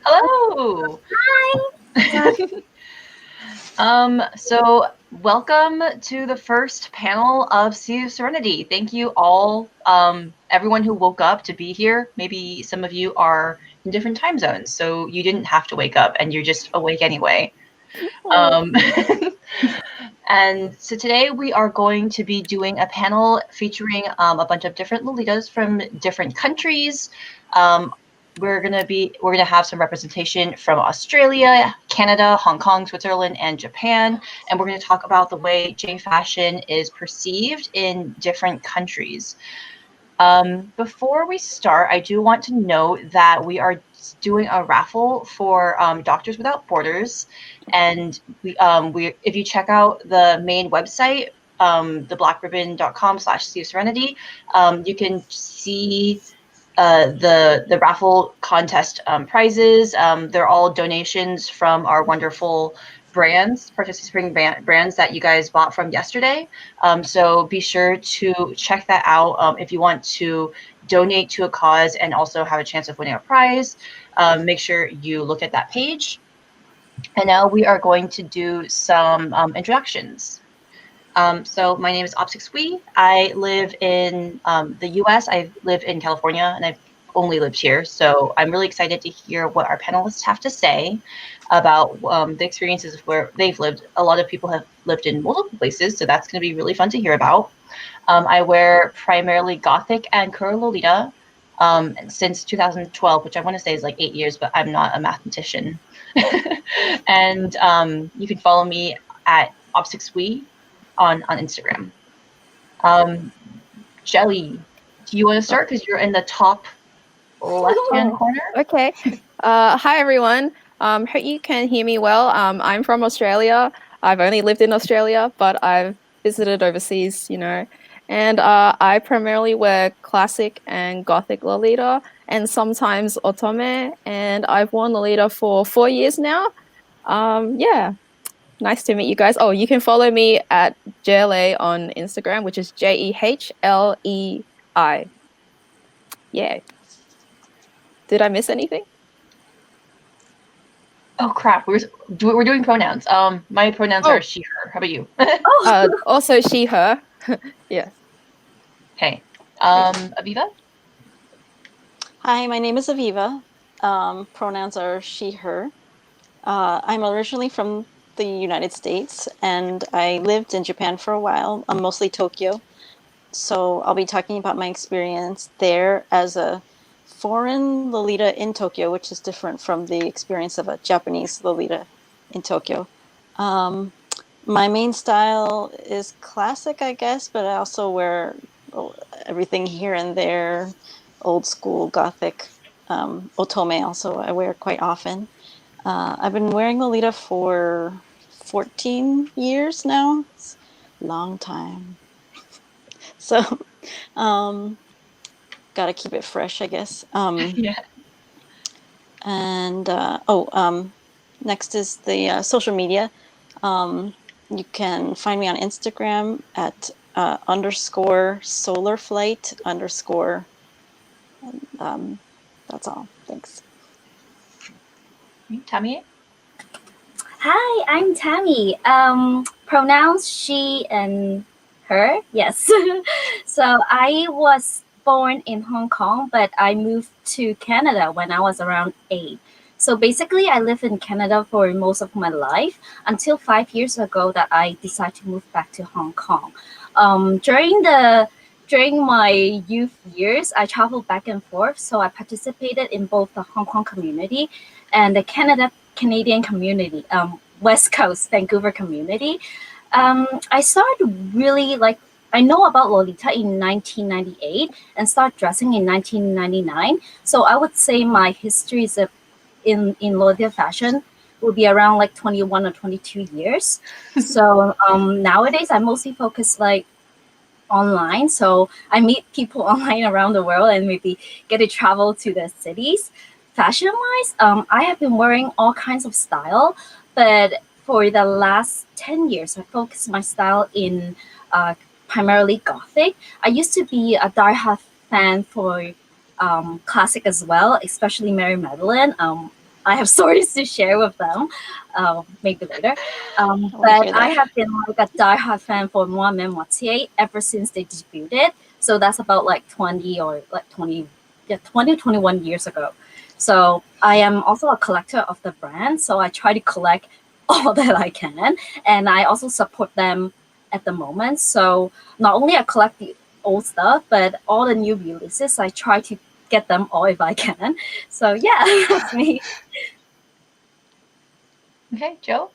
Hello. Hi. So welcome to the first panel of Sea of Serenity. Thank you all, everyone who woke up to be here. Maybe some of you are in different time zones, so you didn't have to wake up and you're just awake anyway. Um, and so today we are going to be doing a panel featuring a bunch of different Lolitas from different countries. We're gonna have some representation from Australia, Canada, Hong Kong, Switzerland, and Japan, and we're gonna talk about the way J fashion is perceived in different countries. Before we start, I do want to note that we are doing a raffle for Doctors Without Borders, and if you check out the main website, theblackribbon.com/Serenity, you can see the raffle contest prizes. They're all donations from our wonderful participating brands that you guys bought from yesterday. So be sure to check that out if you want to donate to a cause and also have a chance of winning a prize. Make sure you look at that page. And now we are going to do some introductions. So my name is Opsix Wee. I live in the US. I live in California and I've only lived here. So I'm really excited to hear what our panelists have to say about the experiences where they've lived. A lot of people have lived in multiple places, so that's going to be really fun to hear about. I wear primarily Gothic and Curl Lolita since 2012, which I want to say is like 8 years, but I'm not a mathematician. And you can follow me at Opsix on Instagram. Jelly, do you want to start because you're in the top left-hand corner? Okay. Hi, everyone. Hope you can hear me well. I'm from Australia. I've only lived in Australia, but I've visited overseas, And I primarily wear classic and gothic Lolita and sometimes otome. And I've worn Lolita for 4 years now. Yeah, nice to meet you guys. Oh, you can follow me at JLA on Instagram, which is JEHLEI. Yeah. Did I miss anything? Oh crap, we're doing pronouns. My pronouns are she, her. How about you? Also she, her. Yes. Okay. Aviva? Hi, my name is Aviva. Pronouns are she, her. I'm originally from the United States and I lived in Japan for a while, mostly Tokyo. So I'll be talking about my experience there as a foreign Lolita in Tokyo, which is different from the experience of a Japanese Lolita in Tokyo. My main style is classic, I guess, but I also wear everything here and there, old school Gothic. Otome also I wear quite often. I've been wearing Lolita for 14 years now. It's a long time. So, gotta keep it fresh, I guess. Yeah. And next is the social media. You can find me on Instagram at _ solarflight _ that's all. Thanks. Tammy? Hi, I'm Tammy. Pronouns she and her. Yes. So I was born in Hong Kong, but I moved to Canada when I was around 8. So basically, I lived in Canada for most of my life until 5 years ago that I decided to move back to Hong Kong. During my youth years, I traveled back and forth. So I participated in both the Hong Kong community and the Canadian community, West Coast Vancouver community. I started really like I know about Lolita in 1998 and started dressing in 1999. So I would say my history is in Lolita fashion would be around like 21 or 22 years. So nowadays I mostly focus like online. So I meet people online around the world and maybe get to travel to the cities. Fashion wise, I have been wearing all kinds of style, but for the last 10 years, I focused my style in primarily gothic. I used to be a diehard fan for classic as well, especially Mary Magdalene. I have stories to share with them, maybe later. wanna But hear I that. have been like a diehard fan for Moi Même Moitié ever since they debuted. So that's about like 20 or like 20, yeah, 20, 21 years ago. So I am also a collector of the brand. So I try to collect all that I can. And I also support them at the moment. So not only I collect the old stuff, but all the new releases, I try to get them all if I can. So yeah, that's me. Okay, Joe?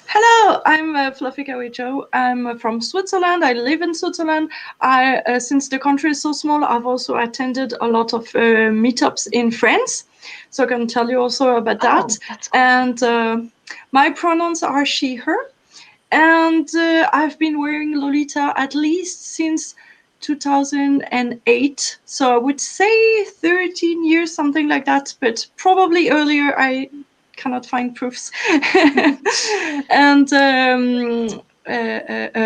Hello, I'm Fluffy Kawi Joe. I'm from Switzerland. I live in Switzerland. Since the country is so small, I've also attended a lot of meetups in France. So I can tell you also about that. Oh, that's cool. And my pronouns are she, her. And I've been wearing Lolita at least since 2008. So I would say 13 years, something like that, but probably earlier. I cannot find proofs. And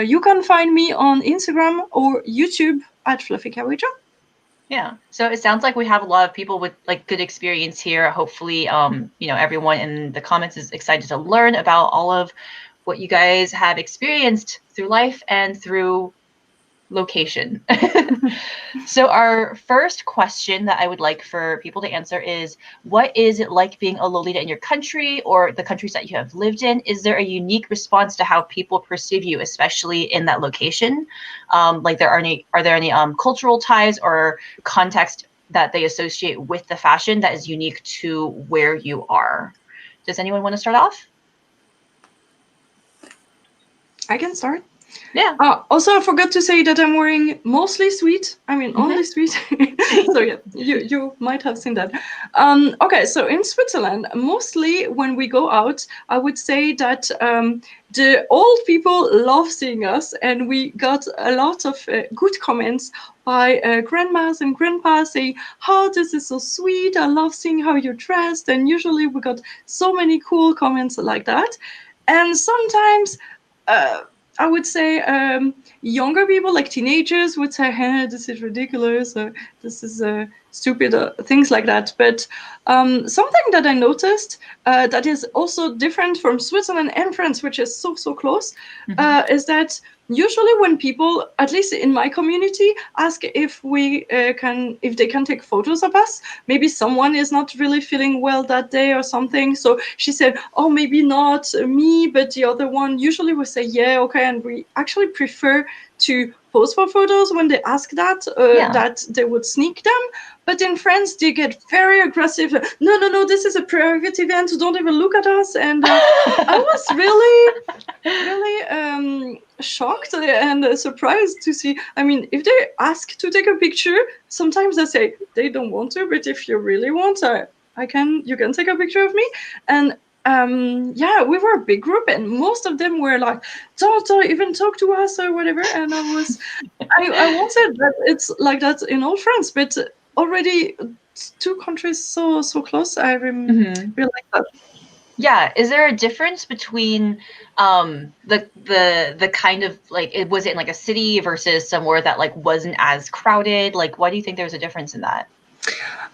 you can find me on Instagram or YouTube at Fluffy Kawi Joe. Yeah. So it sounds like we have a lot of people with like good experience here. Hopefully, everyone in the comments is excited to learn about all of what you guys have experienced through life and through location. So our first question that I would like for people to answer is, what is it like being a Lolita in your country or the countries that you have lived in? Is there a unique response to how people perceive you, especially in that location? Are there any cultural ties or context that they associate with the fashion that is unique to where you are? Does anyone want to start off? I can start. Yeah. Also, I forgot to say that I'm wearing mostly sweet. I mean, only sweet. So yeah, you might have seen that. Okay, so in Switzerland, mostly when we go out, I would say that the old people love seeing us, and we got a lot of good comments by grandmas and grandpas saying, "Oh, this is so sweet. I love seeing how you're dressed." And usually we got so many cool comments like that. And sometimes. I would say younger people, like teenagers, would say, "Hey, this is ridiculous. This is stupid," things like that. But something that I noticed that is also different from Switzerland and France, which is so close, is that usually when people, at least in my community, ask if if they can take photos of us, maybe someone is not really feeling well that day or something. So she said, "Oh, maybe not me, but the other one." Usually we say, "Yeah, okay," and we actually prefer to pose for photos when they ask that, that they would sneak them. But in France, they get very aggressive. No, this is a private event. Don't even look at us. And I was really shocked and surprised to see. I mean, if they ask to take a picture, sometimes I say they don't want to, but if you really want, you can take a picture of me. And yeah, we were a big group, and most of them were like, don't even talk to us or whatever. And I won't say that it's like that in all France, but already two countries so close. I really like that. Yeah, is there a difference between the kind of like was it in like a city versus somewhere that like wasn't as crowded? Like, why do you think there's a difference in that?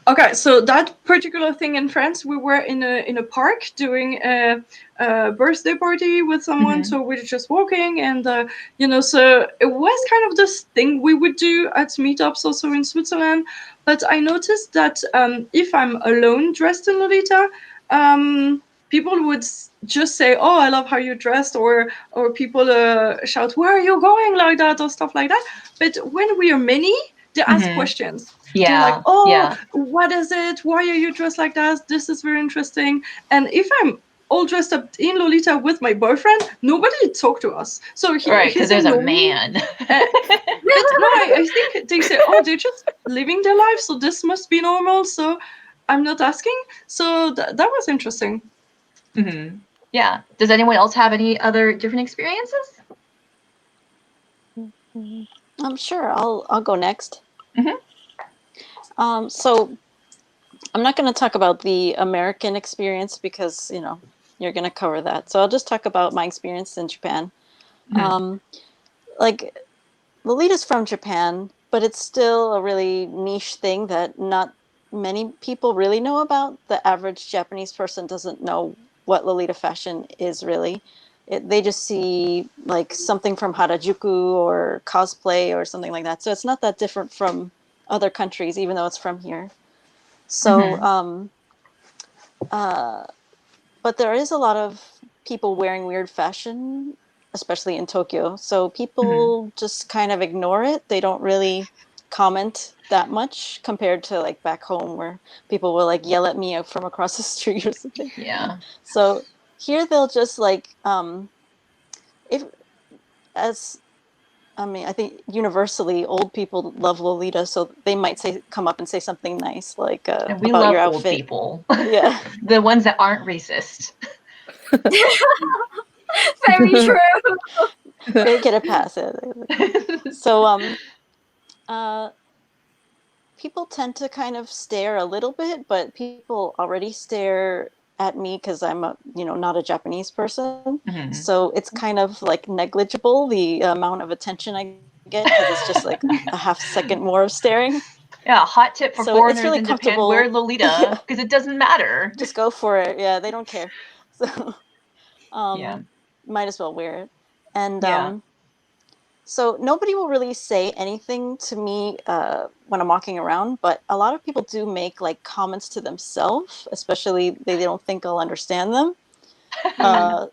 Okay, so that particular thing in France, we were in a park doing a birthday party with someone, so we were just walking, and so it was kind of this thing we would do at meetups also in Switzerland. But I noticed that if I'm alone dressed in Lolita, people would just say, "Oh, I love how you're dressed," or people shout, "Where are you going?" like that, or stuff like that. But when we are many, they ask questions. They're like, Yeah. "Oh, Yeah. what is it? Why are you dressed like that? This is very interesting." And if I'm all dressed up in Lolita with my boyfriend, nobody talk to us. So Right, because he's there's a alone. man. But no, I think they say, "Oh, they're just living their life, so this must be normal." So I'm not asking. So that was interesting. Yeah. Does anyone else have any other different experiences? I'm sure. I'll go next. So I'm not going to talk about the American experience because you're going to cover that. So I'll just talk about my experience in Japan. Like Lolita's from Japan, but it's still a really niche thing that not many people really know about. The average Japanese person doesn't know what Lolita fashion is really. They just see like something from Harajuku or cosplay or something like that. So it's not that different from other countries, even though it's from here. So, but there is a lot of people wearing weird fashion, especially in Tokyo. So people just kind of ignore it. They don't really comment that much compared to like back home where people will like yell at me from across the street or something. Yeah. So here they'll just like if as I mean, I think universally old people love Lolita, so they might come up and say something nice like And we about love your old outfit. people. Yeah. The ones that aren't racist. Very true. They get a pass. So people tend to kind of stare a little bit, but people already stare at me because I'm not a Japanese person. So it's kind of like negligible the amount of attention I get because it's just like a half second more of staring. Yeah, hot tip for So it's foreigners really in Japan, comfortable. wear Lolita, because it doesn't matter. Just go for it. Yeah, they don't care. So Yeah. might as well wear it. And Yeah. so nobody will really say anything to me when I'm walking around, but a lot of people do make like comments to themselves, especially they don't think I'll understand them.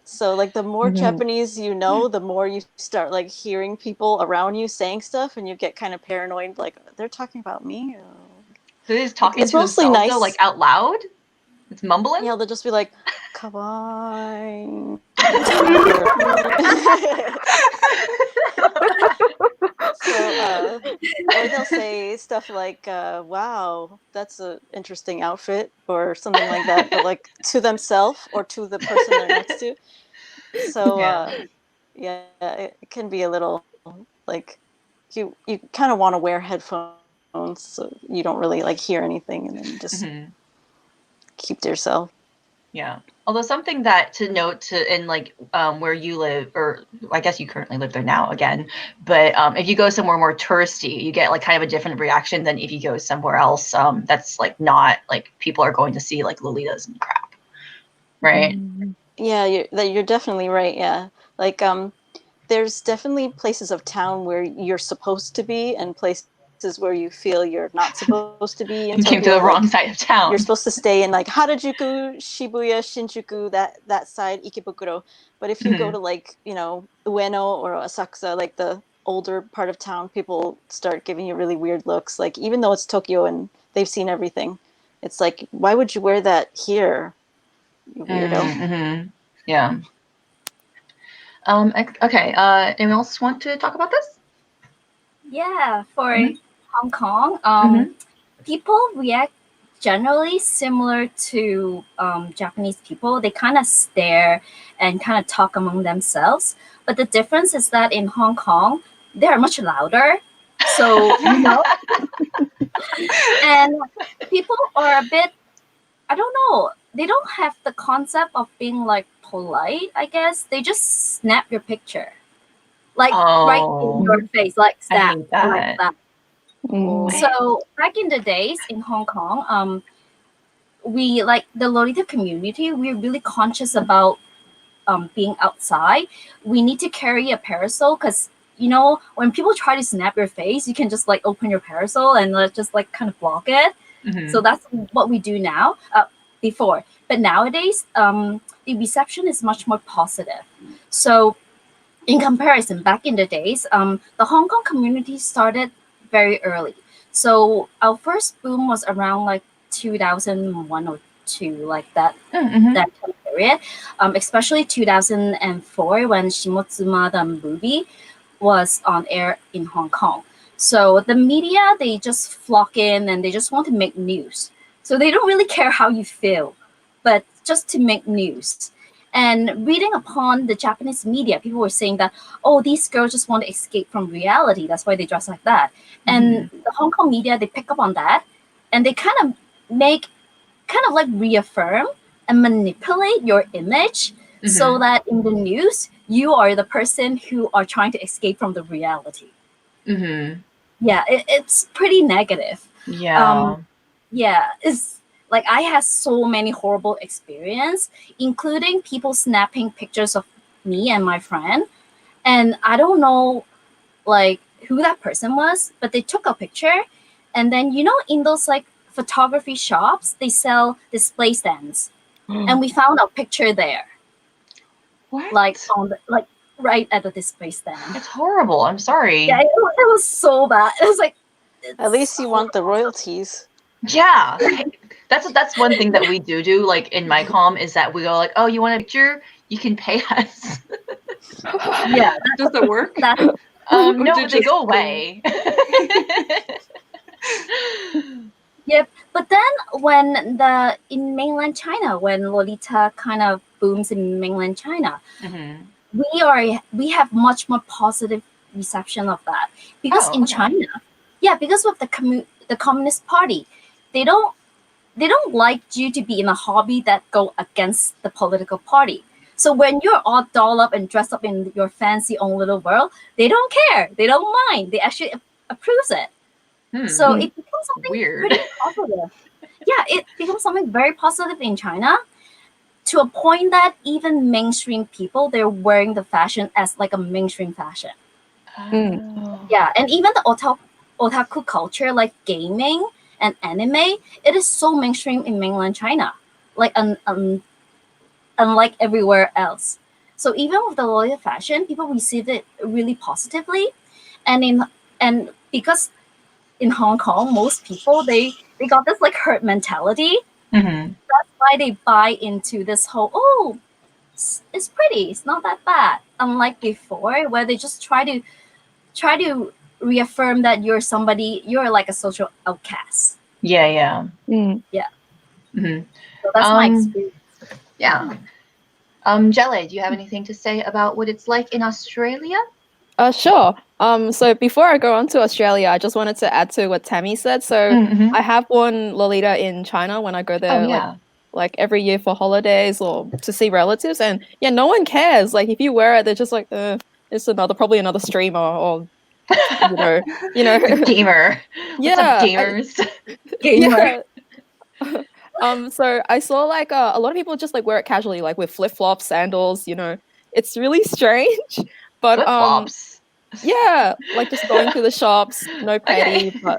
So like the more Japanese you know, the more you start like hearing people around you saying stuff, and you get kind of paranoid, like they're talking about me. So they're just talking It's to mostly themselves nice. though, like out loud? It's mumbling? Yeah, they'll just be like, "Kawaii." So, or they'll say stuff like, "Wow, that's an interesting outfit," or something like that, but like to themselves or to the person they're next to. So, yeah, it can be a little like you kind of want to wear headphones so you don't really like hear anything, and then you just keep to yourself. Yeah. Although something that to note in like where you live, or I guess you currently live there now again, but if you go somewhere more touristy, you get like kind of a different reaction than if you go somewhere else that's like not like people are going to see like Lolitas and crap, right? Yeah, you're definitely right. Yeah, like there's definitely places of town where you're supposed to be, and places where you feel you're not supposed to be in You came to Tokyo. the wrong Like side of town. you're supposed to stay in like Harajuku, Shibuya, Shinjuku, that side, Ikebukuro. But if you go to like Ueno or Asakusa, like the older part of town, people start giving you really weird looks. Like even though it's Tokyo and they've seen everything, it's like, why would you wear that here, you weirdo? Yeah. Okay. Anyone else want to talk about this? Yeah, for Hong Kong, people react generally similar to Japanese people. They kind of stare and kind of talk among themselves. But the difference is that in Hong Kong, they are much louder. So, and people are a bit, I don't know, they don't have the concept of being like polite, I guess. They just snap your picture. Like right in your face, like snap, hate that. like that. So back in the days in Hong Kong, we like the Lolita community. We're really conscious about being outside. We need to carry a parasol because when people try to snap your face, you can just like open your parasol and just like kind of block it. So that's what we do now. Before, but nowadays, the reception is much more positive. So in comparison, back in the days, the Hong Kong community started very early. So our first boom was around like 2001 or two, like that that time period. Especially 2004 when Shimotsuma the movie was on air in Hong Kong. So the media, they just flock in and they just want to make news. So they don't really care how you feel, but just to make news. And reading upon the Japanese media, people were saying that, oh, these girls just want to escape from reality. That's why they dress like that. And the Hong Kong media, they pick up on that and they kind of like reaffirm and manipulate your image so that in the news, you are the person who are trying to escape from the reality. Yeah, it's pretty negative. Yeah. yeah, it's like I had so many horrible experience, including people snapping pictures of me and my friend, and I don't know like who that person was, but they took a picture, and then in those like photography shops they sell display stands, and we found a picture there, What? like on the like right at the display stand. It's horrible. I'm sorry. Yeah, it was so bad. It was like At least you want the royalties. Yeah. That's one thing that we do like in my com is that we go like, oh, you want a picture? You can pay us. yeah, Does that work? that Or No, do but they just go pay? away. Yep. But then in mainland China, when Lolita kind of booms in mainland China, Mhm. we have much more positive reception of that, because Oh, in okay. China, yeah, because of the Communist Party, they don't like you to be in a hobby that go against the political party. So when you're all dolled up and dressed up in your fancy own little world, they don't care. They don't mind. They actually approves it. So Hmm. it becomes something Weird. pretty positive. Yeah, it becomes something very positive in China, to a point that even mainstream people, they're wearing the fashion as like a mainstream fashion. Oh. Yeah, and even the otaku culture, like gaming and anime, it is so mainstream in mainland China, like unlike everywhere else. So even with the Lolita fashion, people received it really positively, and because in Hong Kong, most people they got this like herd mentality. Mhm. That's why they buy into this whole, oh, it's pretty, it's not that bad. Unlike before, where they just try to reaffirm that you're like a social outcast. Yeah, yeah. Mm. Yeah, Mhm. so that's my experience. Yeah. Jelle, do you have anything to say about what it's like in Australia? Sure. So before I go on to Australia, I just wanted to add to what Tammy said. So Mhm. I have worn Lolita in China when I go Oh, there, yeah. like every year for holidays or to see relatives, and yeah, no one cares. Like if you wear it, they're just like, it's probably another streamer, or The gamer. What's up, yeah, gamers? Gamer. yeah. So I saw like a lot of people just like wear it casually, like with flip-flops, sandals. It's really strange, but Flip-flops. yeah, like just going to the shops, no petty, Okay.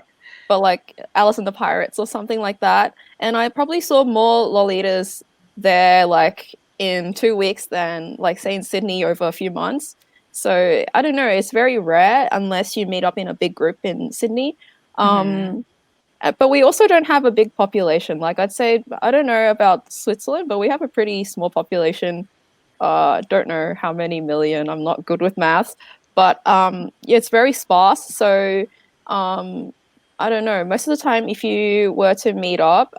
but like Alice and the Pirates or something like that. And I probably saw more Lolitas there like in 2 weeks than like say in Sydney over a few months. So I don't know, it's very rare unless you meet up in a big group in Sydney. Mhm. But we also don't have a big population. Like I'd say, I don't know about Switzerland, but we have a pretty small population. Don't know how many million. I'm not good with math, but yeah, it's very sparse. So um, I don't know. Most of the time, if you were to meet up,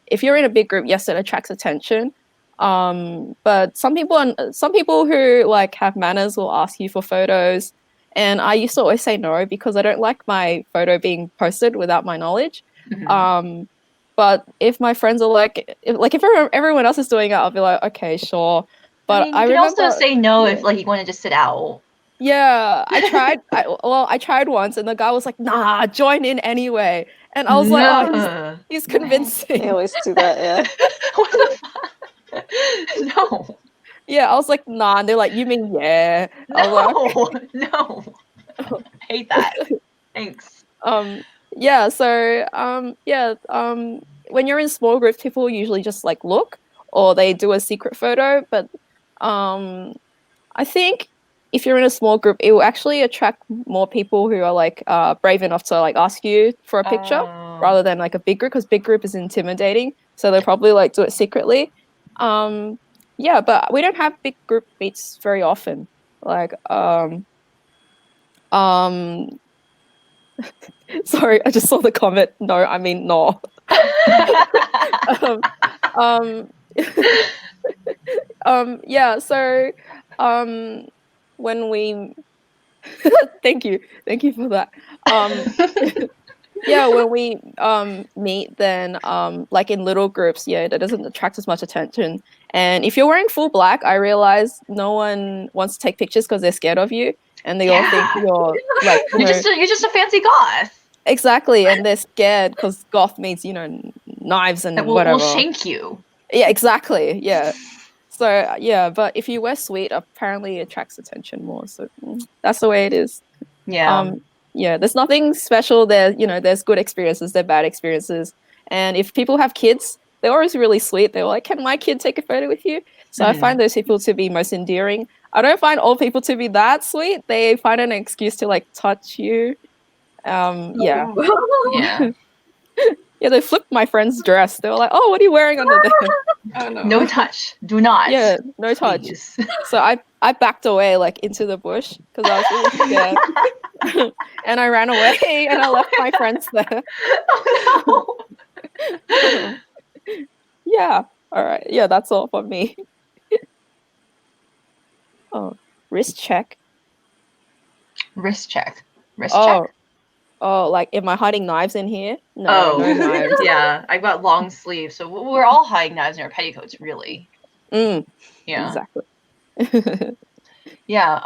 if you're in a big group, yes, it attracts attention. But some people who like have manners will ask you for photos, and I used to always say no because I don't like my photo being posted without my knowledge. Mhm. Um, but if my friends are if everyone else is doing it, I'll be like, okay, sure. I But mean, I you can also remember, say no if yeah, like you want to just sit out. yeah, I tried. I tried once, and the guy was like, "Nah, join in anyway." And I was like, "Oh, No. he's What? They convincing." always do that, yeah. What the fuck? No. Yeah, I was like, "Nah," and they're like, "You mean yeah?" I was like, No. No. Hate that. Thanks. Um, yeah, so when you're in small groups, people usually just like look or they do a secret photo. But um, I think if you're in a small group, it will actually attract more people who are like brave enough to like ask you for a picture Oh. rather than like a big group because big group is intimidating. So they'll probably like do it secretly. Um, yeah, but we don't have big group meets very often. Like um sorry, I just saw the comment. No, I mean no. um, um, yeah. So, um, when we thank you for that. Um, yeah, when we meet, then like in little groups, yeah, that doesn't attract as much attention. And if you're wearing full black, I realize no one wants to take pictures because they're scared of you, and they all think Yeah. you're like You're just a fancy goth. Exactly, and they're scared because goth means, knives and That will whatever. shank you. Yeah, exactly. Yeah. So yeah, but if you wear sweet, apparently it attracts attention more. So that's the way it is. Yeah. Yeah, there's nothing special there. There's good experiences, there are bad experiences. And if people have kids, they're always really sweet. They're like, can my kid take a photo with you? So I find those people to be most endearing. I don't find old people to be that sweet. They find an excuse to like touch you. Yeah. Yeah. Yeah, they flipped my friend's dress. They were like, "Oh, what are you wearing under there?" Oh no. No touch. Do not. Yeah, no touch. Please. So I backed away like into the bush because I was really scared, and I ran away and I left my friends there. Oh no. Yeah. All right. Yeah, that's all for me. Oh, wrist check. Wrist check. Wrist Oh, check? oh, like am I hiding knives in here? No, Oh. no knives. Yeah. I've got long sleeves, so we're all hiding knives in our petticoats, really. Mm, Yeah. exactly. Yeah.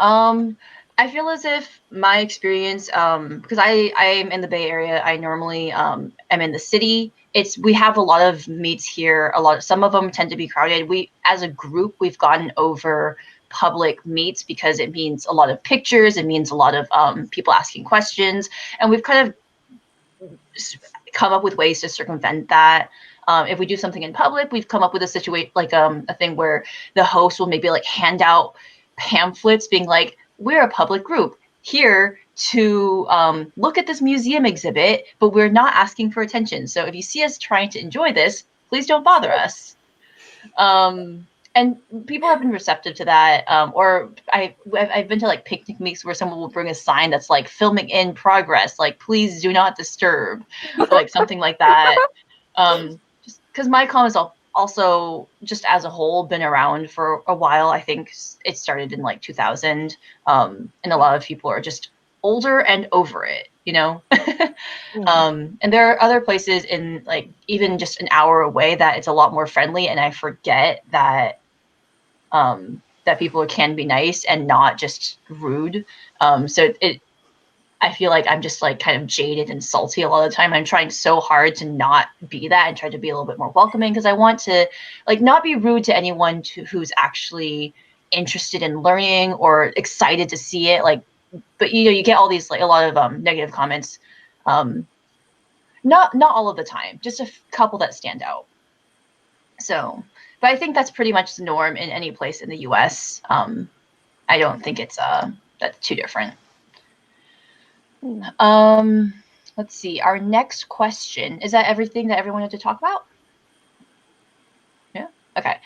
I feel as if my experience, because I'm in the Bay Area, I normally am in the city. We have a lot of meets here. Some of them tend to be crowded. We, as a group, we've gotten over public meets because it means a lot of pictures. It means a lot of people asking questions, and we've kind of come up with ways to circumvent that. If we do something in public, we've come up with a situation like a thing where the host will maybe like hand out pamphlets being like, we're a public group here to look at this museum exhibit, but we're not asking for attention. So if you see us trying to enjoy this, please don't bother us. And people have been receptive to that. Or I've been to like picnic meets where someone will bring a sign that's like filming in progress, like please do not disturb, or like something like that. Just because my com is also just as a whole been around for a while. I think it started in like 2000, and a lot of people are just older and over it, you know. And there are other places in like even just an hour away that it's a lot more friendly, and I forget that that people can be nice and not just rude. So I feel like I'm just like kind of jaded and salty a lot of the time. I'm trying so hard to not be that and try to be a little bit more welcoming because I want to like not be rude to anyone who's actually interested in learning or excited to see it. Like, but you get all these like a lot of negative comments. Not all of the time, just a couple that stand out. So, but I think that's pretty much the norm in any place in the U.S. I don't think it's that's too different. Let's see. Our next question, is that everything that everyone had to talk about? Yeah. Okay.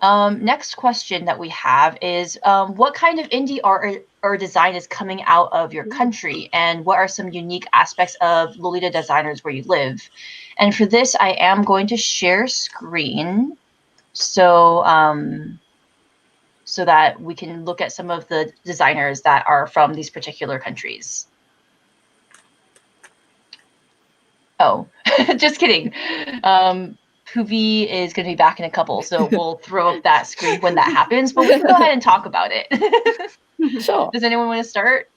Next question that we have is what kind of indie art or design is coming out of your country, and what are some unique aspects of Lolita designers where you live? And for this, I am going to share screen so so that we can look at some of the designers that are from these particular countries. Oh, just kidding. Puvi is going to be back in a couple, so we'll throw up that screen when that happens, but we can go ahead and talk about it. Sure. Does anyone want to start?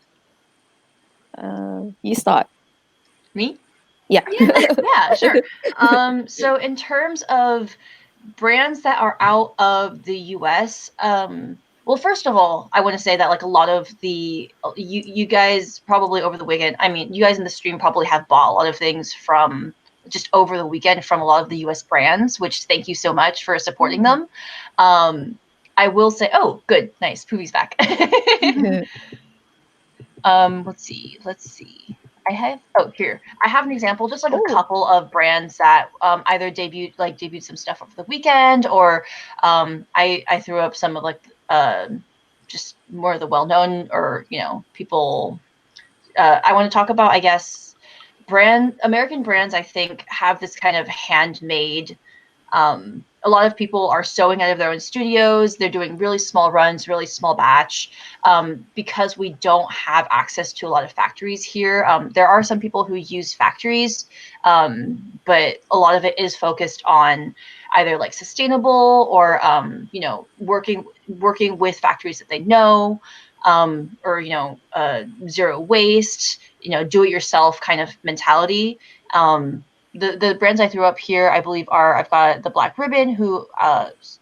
You start. Me? Yeah. Yeah, sure. So in terms of brands that are out of the US, well, first of all, I want to say that like a lot of you guys probably over the weekend, I mean, you guys in the stream probably have bought a lot of things from just over the weekend from a lot of the US brands, which thank you so much for supporting them. I will say, oh, good, nice, Poovy's back. Let's see. Here. I have an example, just like a couple of brands that either debuted some stuff over the weekend, or I threw up some of like just more of the well-known, or people I want to talk about, I guess, American brands. I think have this kind of handmade. A lot of people are sewing out of their own studios. They're doing really small runs, really small batch, because we don't have access to a lot of factories here. There are some people who use factories, but a lot of it is focused on either like sustainable or working with factories that they know, or zero waste. do-it-yourself kind of mentality. The brands I threw up here, I believe, I've got the Black Ribbon, who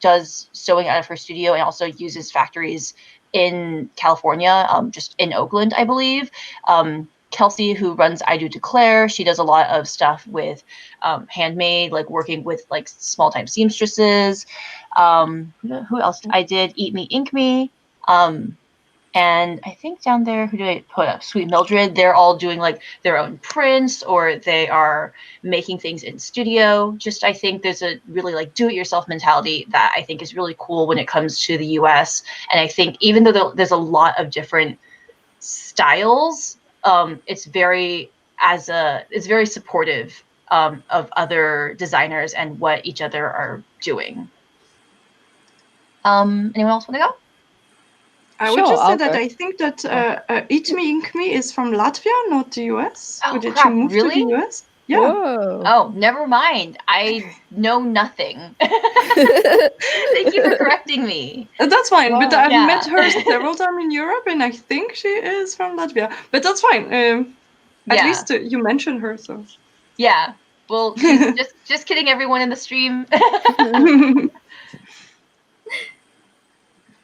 does sewing out of her studio and also uses factories in California, just in Oakland, I believe. Kelsey, who runs I Do Declare, she does a lot of stuff with handmade, like working with like small time seamstresses. Who else? I did Eat Me, Ink Me. And I think down there, who did I put up? Sweet Mildred. They're all doing like their own prints, or they are making things in studio. Just, I think there's a really like do-it-yourself mentality that I think is really cool when it comes to the US. And I think even though there's a lot of different styles, it's very supportive of other designers and what each other are doing. Anyone else want to go? I would Sure, just say I'll that go. I think that Eat Me Ink Me is from Latvia, not the US. Oh, Or did crap, you move really? to the US? Yeah. Whoa. Oh, never mind. I know nothing. Thank you for correcting me. That's fine, but Wow. I've Yeah. met her several times in Europe, and I think she is from Latvia. But that's fine. At Yeah. least you mentioned her, so. Yeah. Well, she's just kidding everyone in the stream.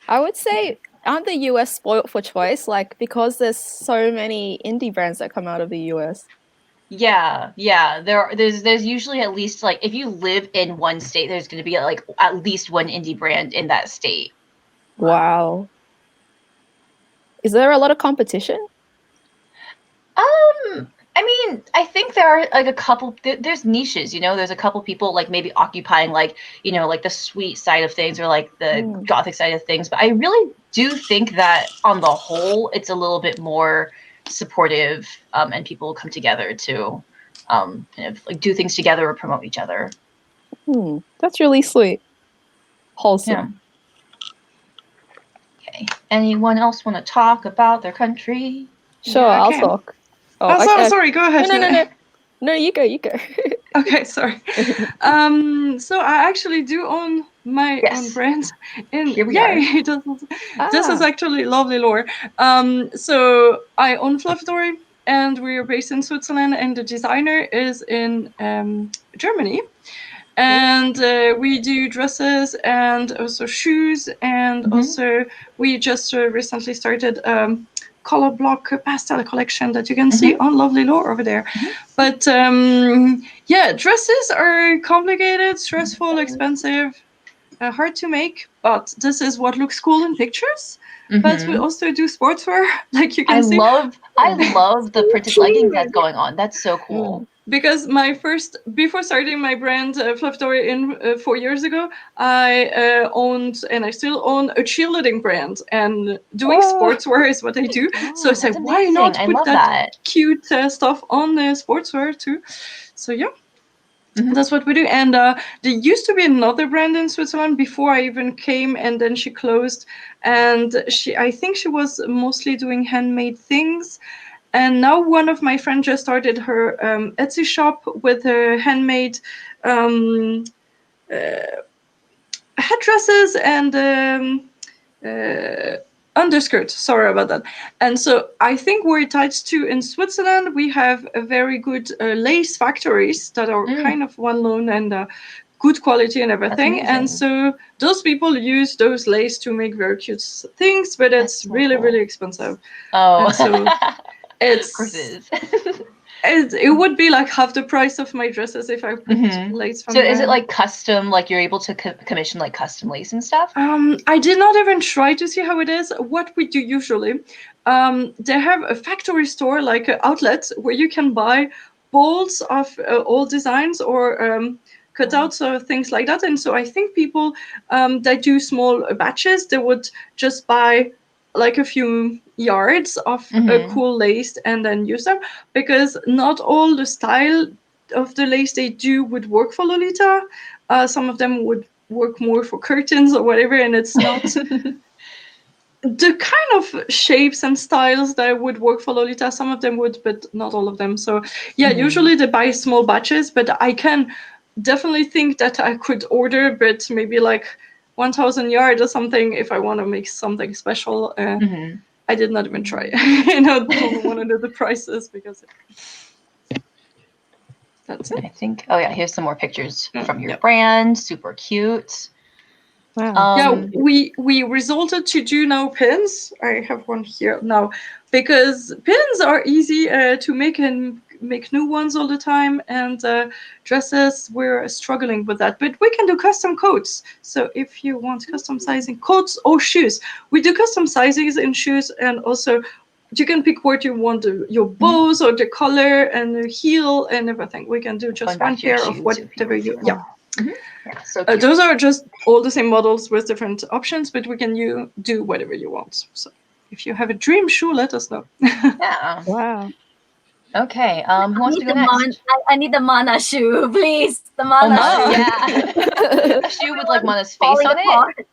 I would say, aren't the US spoiled for choice? Like, because there's so many indie brands that come out of the US. Yeah. There's usually at least, like, if you live in one state, there's going to be like at least one indie brand in that state. Wow. Is there a lot of competition? I mean, I think there are like a couple. There's niches, There's a couple people like maybe occupying like like the sweet side of things or like the gothic side of things. But I really do think that on the whole, it's a little bit more supportive, and people come together to kind of like do things together or promote each other. That's really sweet. Wholesome. Yeah. Okay. Anyone else want to talk about their country? Sure, Yeah, I'll okay. talk. Sorry, go ahead. No. No, you go. Okay, sorry. So I actually do own my own brand. And Here we are. This is actually lovely lore. So I own Fluffatory, and we are based in Switzerland, and the designer is in Germany. And we do dresses and also shoes, and also we just recently started color block pastel collection that you can see on Lovely Lore over there. But yeah, dresses are complicated, stressful, expensive, hard to make, but this is what looks cool in pictures. But we also do sportswear, like you can see. I love the printed leggings that's going on. That's so cool. Because before starting my brand Fluffatory in 4 years ago, I owned, and I still own, a cheerleading brand, and doing sportswear is what I do. So I said, why not put that cute stuff on the sportswear too? So yeah. That's what we do. And there used to be another brand in Switzerland before I even came, and then she closed. And I think she was mostly doing handmade things. And now one of my friends just started her Etsy shop with her handmade headdresses and underskirt. Sorry about that. And so I think we're tied to, in Switzerland, we have a very good lace factories that are kind of well known and good quality and everything. And so those people use those lace to make very cute things, but it's really, really expensive. Oh, and so it's, of course it is. It would be like half the price of my dresses if I put lace from. So is it like custom, like you're able to commission like custom lace and stuff? I did not even try to see how it is. What we do usually, they have a factory store, like an outlet, where you can buy bolts of old designs or cutouts or things like that. And so I think people that do small batches, they would just buy like a few yards of cool lace and then use them, because not all the style of the lace they do would work for Lolita. Some of them would work more for curtains or whatever, and it's not the kind of shapes and styles that would work for Lolita. Some of them would, but not all of them. So yeah, usually they buy small batches, but I can definitely think that I could order, but maybe like 1,000 yards or something if I want to make something special. I did not even try. I don't want to know the prices because that's it. I think. Oh yeah, here's some more pictures from your Yeah. brand. Super cute. Wow. Yeah, we resorted to do now pins. I have one here now because pins are easy to make and make new ones all the time, and dresses we're struggling with that. But we can do custom coats. So if you want custom sizing coats or shoes, we do custom sizings in shoes, and also you can pick what you want, your bows or the color and the heel and everything. We can do just one pair of whatever you. Yeah. Yeah, so cute. Those are just all the same models with different options, but we can do whatever you want. So if you have a dream shoe, let us know. Yeah. Wow. Okay. Who wants to go next? I need the mana shoe, please. The Oh, mana Mana, shoe. yeah. A shoe with like Mana's face Falling on it. apart.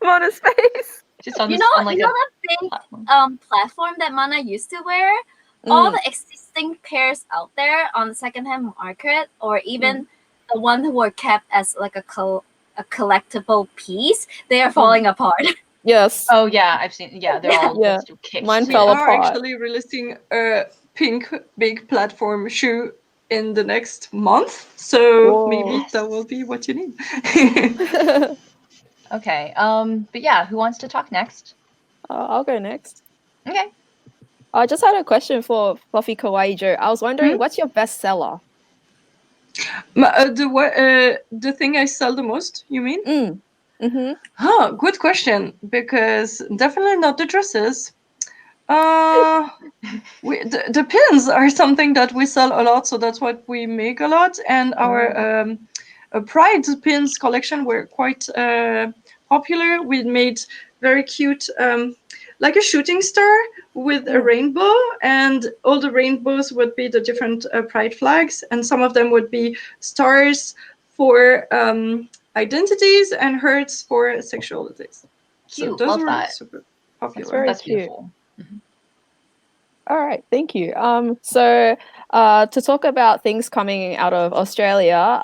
Mana's face. Just on You this, know, on like you know a that big platform. platform that Mana used to wear? All the existing pairs out there on the secondhand market, or even the one who were kept as like a collectible piece, they are falling apart. Yes. Oh yeah, I've seen. Yeah, they're all Yeah. still kicked. Mine We fell are apart. actually releasing a pink big platform shoe in the next month, so Whoa. maybe that will be what you need. Okay. But yeah, who wants to talk next? I'll go next. Okay. I just had a question for Fluffy Kawaii Joe. I was wondering, what's your best seller? The thing I sell the most, you mean? Oh, good question. Because definitely not the dresses. The pins are something that we sell a lot, so that's what we make a lot. And our Pride pins collection were quite popular. We made very cute, like a shooting star with a rainbow, and all the rainbows would be the different Pride flags, and some of them would be stars for identities and hearts for sexualities. Cute. So those Love were that. super popular. That's cute. beautiful. All right, thank you. So to talk about things coming out of Australia,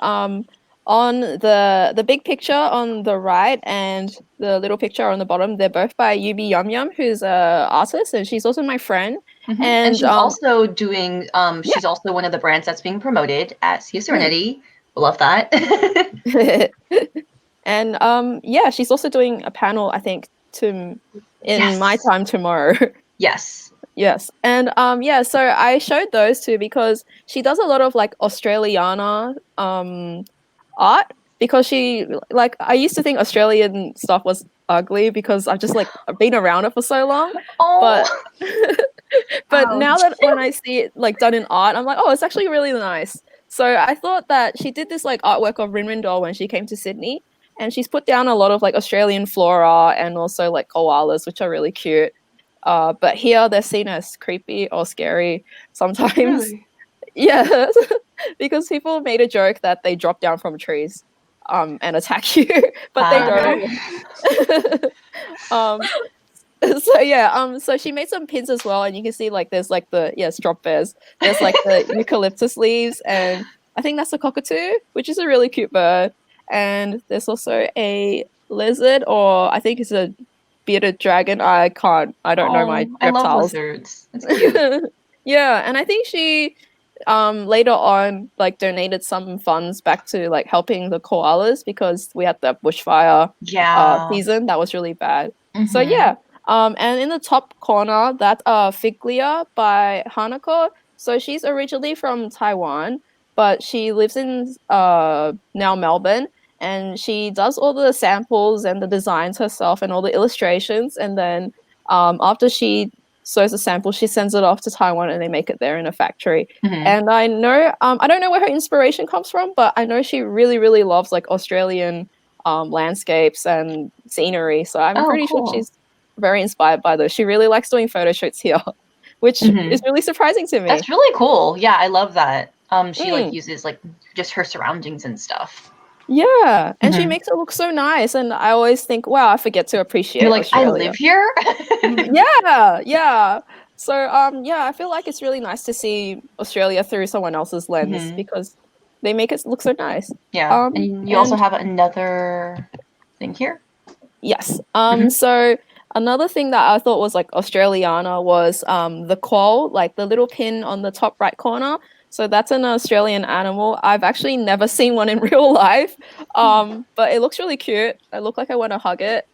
on the big picture on the right and the little picture on the bottom, they're both by Yubi Yum Yum, who's a artist, and she's also my friend. And she's also doing. She's also one of the brands that's being promoted at Serenity. Love that. And yeah, she's also doing a panel, I think, in my time tomorrow. Yes. Yes. And yeah, so I showed those two because she does a lot of like Australiana art, because she, like, I used to think Australian stuff was ugly because I've just like been around it for so long. But now that when I see it like done in art, I'm like, oh, it's actually really nice. So I thought that she did this like artwork of Rin Rin doll when she came to Sydney, and she's put down a lot of like Australian flora and also like koalas, which are really cute. But here they're seen as creepy or scary sometimes. Really? Yeah, because people made a joke that they drop down from trees and attack you, but they don't. So yeah, so she made some pins as well, and you can see like there's like the drop bears. There's like the eucalyptus leaves, and I think that's a cockatoo, which is a really cute bird. And there's also a lizard, or I think it's a bearded dragon. I don't know my reptiles. I love lizards. It's cute. Yeah, and I think she later on like donated some funds back to like helping the koalas, because we had that bushfire season that was really bad. So yeah. And in the top corner, that's Figlia by Hanako. So she's originally from Taiwan, but she lives in now Melbourne, and she does all the samples and the designs herself and all the illustrations. And then after she sews a sample, she sends it off to Taiwan, and they make it there in a factory. And I know, I don't know where her inspiration comes from, but I know she really, really loves like Australian landscapes and scenery. So I'm pretty sure she's very inspired by those. She really likes doing photo shoots here, which is really surprising to me. That's really cool. Yeah, I love that. She like uses like just her surroundings and stuff. Yeah, and she makes it look so nice, and I always think, wow, I forget to appreciate You're like, Australia. I live here? Yeah. So yeah, I feel like it's really nice to see Australia through someone else's lens, because they make it look so nice. Yeah. And you also have another thing here? Yes. So Another thing that I thought was like Australiana was the quoll, like the little pin on the top right corner. So that's an Australian animal. I've actually never seen one in real life, but it looks really cute. I look like I want to hug it.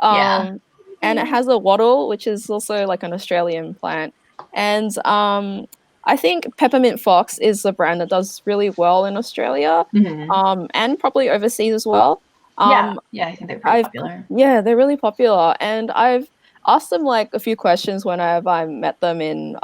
Yeah. And it has a wattle, which is also like an Australian plant. And I think Peppermint Fox is a brand that does really well in Australia, and probably overseas as well. Yeah, I think they're pretty popular. Yeah, they're really popular, and I've asked them like a few questions whenever I met them in.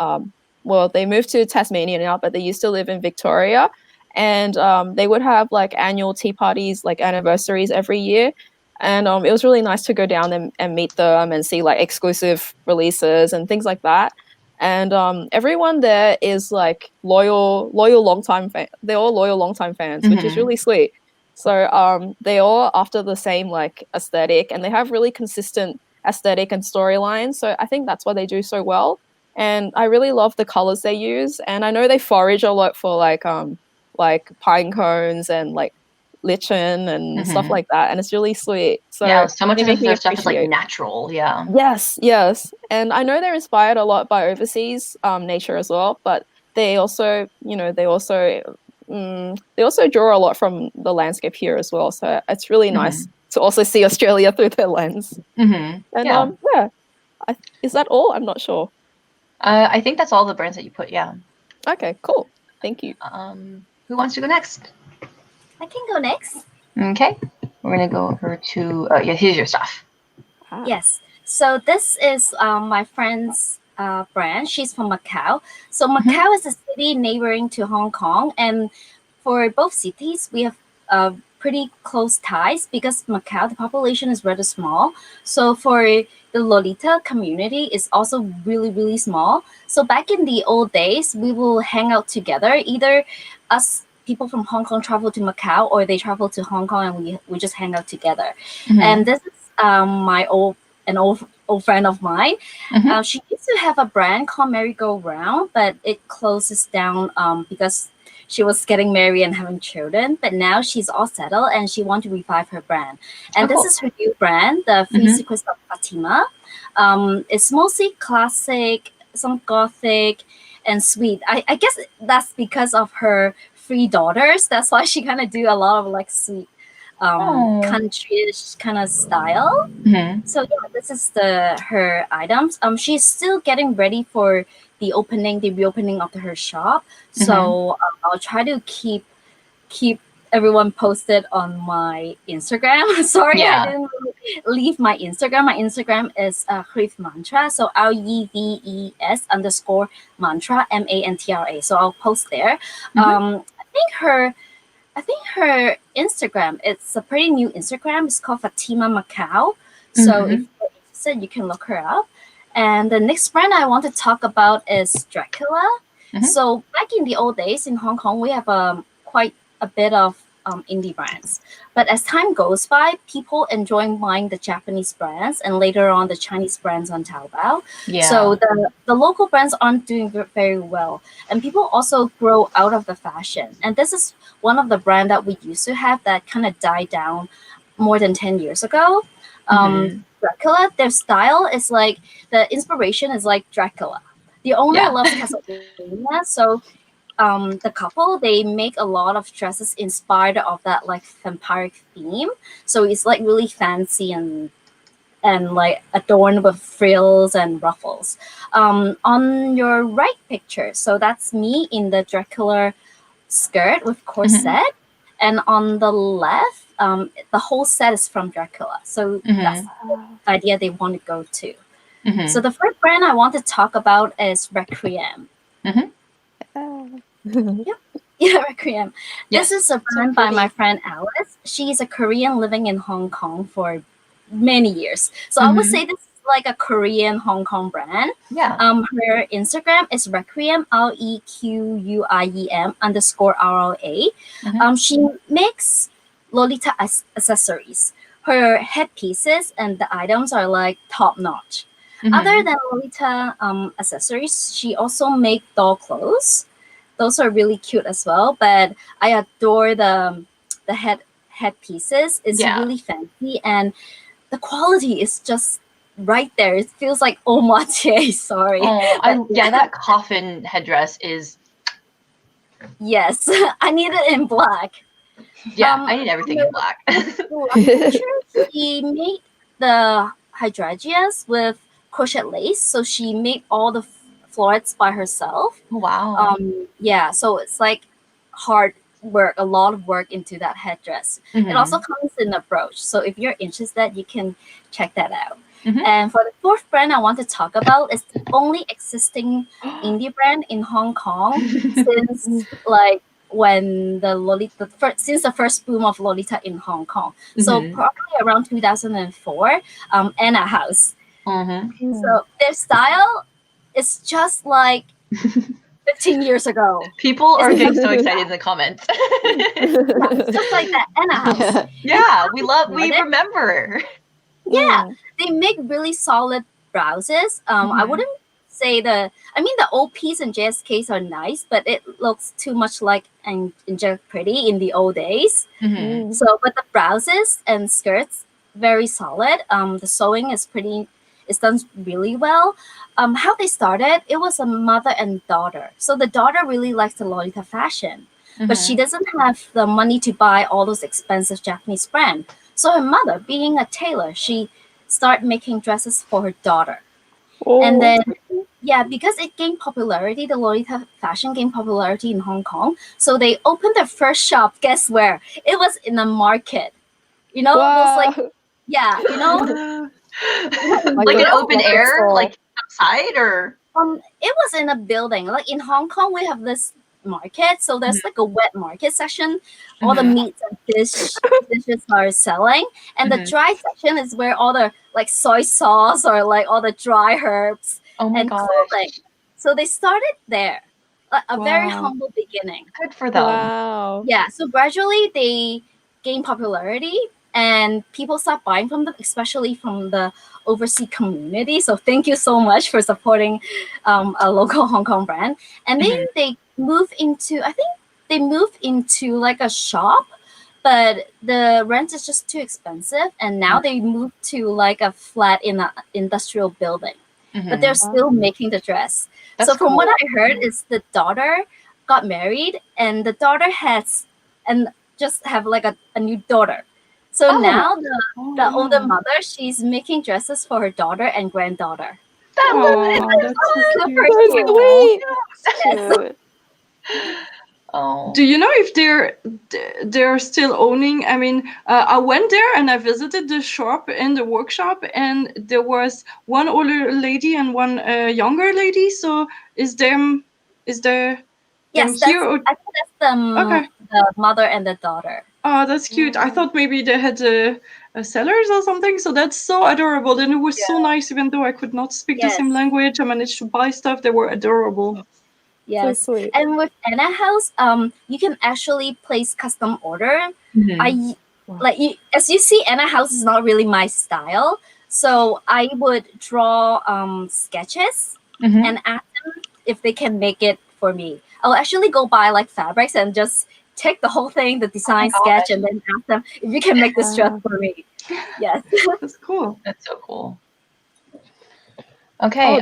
Well, they moved to Tasmania now, but they used to live in Victoria, and they would have like annual tea parties, like anniversaries every year, and it was really nice to go down and meet them and see like exclusive releases and things like that. And everyone there is like loyal, long time fan. They're all loyal, long time fans, which is really sweet. So they all after the same like aesthetic, and they have really consistent aesthetic and storyline. So I think that's why they do so well. And I really love the colors they use. And I know they forage a lot for like pine cones and like lichen and stuff like that. And it's really sweet. So yeah, so much they of make me their stuff is like appreciate. natural. Yeah. Yes, yes. And I know they're inspired a lot by overseas nature as well, but they also, they also draw a lot from the landscape here as well. So it's really nice to also see Australia through their lens. And Yeah. yeah, is that all? I'm not sure. I think that's all the brands that you put. Yeah. Okay, cool. Thank you. Who wants to go next? I can go next. Okay, we're gonna go over to yeah. Here's your stuff. Yes. So this is my friend's brand. She's from Macau. So Macau is a city neighboring to Hong Kong, and for both cities, we have pretty close ties because Macau, the population is rather small. So for the Lolita community, is also really, really small. So back in the old days, we will hang out together. Either us people from Hong Kong travel to Macau, or they travel to Hong Kong, and we just hang out together. And this is my old friend of mine. She used to have a brand called Merry Go Round, but it closes down because she was getting married and having children. But now she's all settled and she wants to revive her brand. And this is her new brand, the Three Secrets of Fatima. It's mostly classic, some gothic, and sweet. I guess that's because of her three daughters. That's why she kind of do a lot of like sweet countryish kind of style. So yeah, this is her items. She's still getting ready for the reopening of her shop. So I'll try to keep everyone posted on my Instagram. Sorry, I didn't really leave my Instagram. My Instagram is Reves Mantra. So REVES _ mantra MANTRA. So I'll post there. I think her Instagram, it's a pretty new Instagram. It's called Fatima Macau. So if you're interested, you can look her up. And the next brand I want to talk about is Dracula. So back in the old days in Hong Kong, we have quite a bit of indie brands. But as time goes by, people enjoy buying the Japanese brands and later on the Chinese brands on Taobao. So the local brands aren't doing very well. And people also grow out of the fashion. And this is one of the brands that we used to have that kind of died down more than 10 years ago. Dracula, their style is like, the inspiration is like Dracula. The owner loves Castlevania, so the couple, they make a lot of dresses inspired of that like vampiric theme. So it's like really fancy and like adorned with frills and ruffles. On your right picture, so that's me in the Dracula skirt with corset, and on the left, the whole set is from Dracula. So that's the idea they want to go to. So the first brand I want to talk about is Requiem. Yeah, Requiem. This is a brand by my friend Alice. She's a Korean living in Hong Kong for many years. So I would say this is like a Korean Hong Kong brand. Her Instagram is Requiem REQUIEM _RLA. She makes Lolita accessories. Her headpieces and the items are like top notch. Other than Lolita accessories, she also make doll clothes. Those are really cute as well. But I adore the headpieces. It's really fancy, and the quality is just right there. It feels like omache. Sorry. Oh, yeah, that coffin headdress is. Yes, I need it in black. Yeah, I need everything in black. The last picture, she made the hydrangeas with crochet lace. So she made all the florets by herself. Wow. Yeah, so it's like hard work, a lot of work into that headdress. It also comes in a brooch. So if you're interested, you can check that out. And for the fourth brand I want to talk about is the only existing indie brand in Hong Kong since like when the Lolita since the first boom of Lolita in Hong Kong. So probably around 2004, Anna House. So their style is just like 15 years ago. People are getting so excited in the comments. It's just like that Anna House. Yeah, we remember. Yeah, they make really solid blouses. I wouldn't say the OPs and JSKs are nice, but it looks too much like Angelic Pretty in the old days. So, but the blouses and skirts very solid. The sewing is done really well. How they started, it was a mother and daughter. So the daughter really likes the Lolita fashion, but she doesn't have the money to buy all those expensive Japanese brand. So her mother, being a tailor, she started making dresses for her daughter. And then, yeah, because it gained popularity, the Lolita fashion gained popularity in Hong Kong. So they opened their first shop. Guess where? It was in a market. You know, those like, yeah, you know, like an open air, like outside, or it was in a building. Like in Hong Kong, we have this market, so there's like a wet market section. All the meats and dishes are selling, and the dry section is where all the like soy sauce or like all the dry herbs and clothing. So they started there, a very humble beginning. Good for them. Wow. Yeah, so gradually they gain popularity and people start buying from them, especially from the overseas community. So thank you so much for supporting a local Hong Kong brand. And then they move into, I think they moved into like a shop, but the rent is just too expensive. And now they moved to like a flat in an industrial building. But they're still making the dress. That's so from cool. what I heard is the daughter got married and the daughter has and just have like a new daughter. So now the older mother, she's making dresses for her daughter and granddaughter. That's so cute. Sweet. Cute. Oh. Do you know if they're still owning? I mean, I went there and I visited the shop and the workshop, and there was one older lady and one younger lady. So is there Yes, here? Or... I think that's the mother and the daughter. Oh, that's cute. I thought maybe they had sellers or something. So that's so adorable, and it was so nice. Even though I could not speak the same language, I managed to buy stuff. They were adorable. Yes, So sweet. and with Anna House, you can actually place custom order. As you see, Anna House is not really my style, so I would draw sketches and ask them if they can make it for me. I'll actually go buy like fabrics and just take the whole thing, the design sketch, and then ask them if you can make this dress for me. Yes, That's cool. That's so cool. Okay.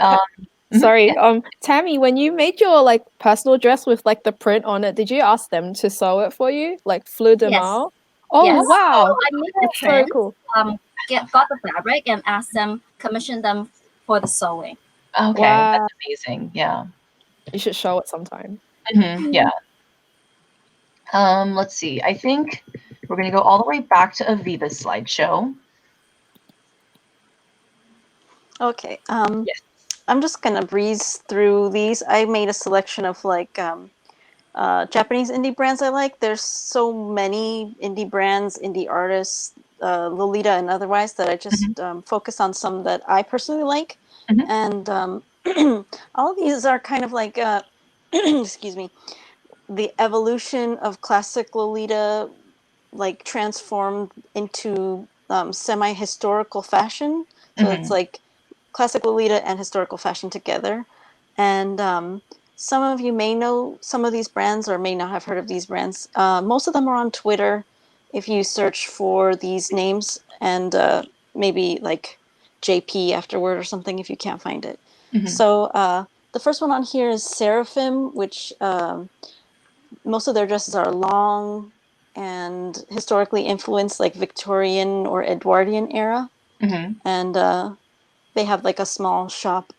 Sorry, Tammy, when you made your like personal dress with like the print on it, did you ask them to sew it for you? Like fleur de maille? Oh Yes. wow. I made the That's so print, cool. got the fabric and asked them, commission them for the sewing. Okay, Wow. that's amazing. Yeah. You should show it sometime. Yeah. Let's see. I think we're gonna go all the way back to Aviva's slideshow. Okay. Yes. I'm just gonna breeze through these. I made a selection of like Japanese indie brands I like. There's so many indie brands, indie artists, Lolita and otherwise, that I just focus on some that I personally like. And all of these are kind of like, excuse me, the evolution of classic Lolita, like transformed into semi-historical fashion. So it's like classic Lolita and historical fashion together. And some of you may know some of these brands or may not have heard of these brands. Most of them are on Twitter. If you search for these names and maybe like JP afterward or something if you can't find it. Mhm. So the first one on here is Seraphim, which most of their dresses are long and historically influenced, like Victorian or Edwardian era. Mhm. And they have like a small shop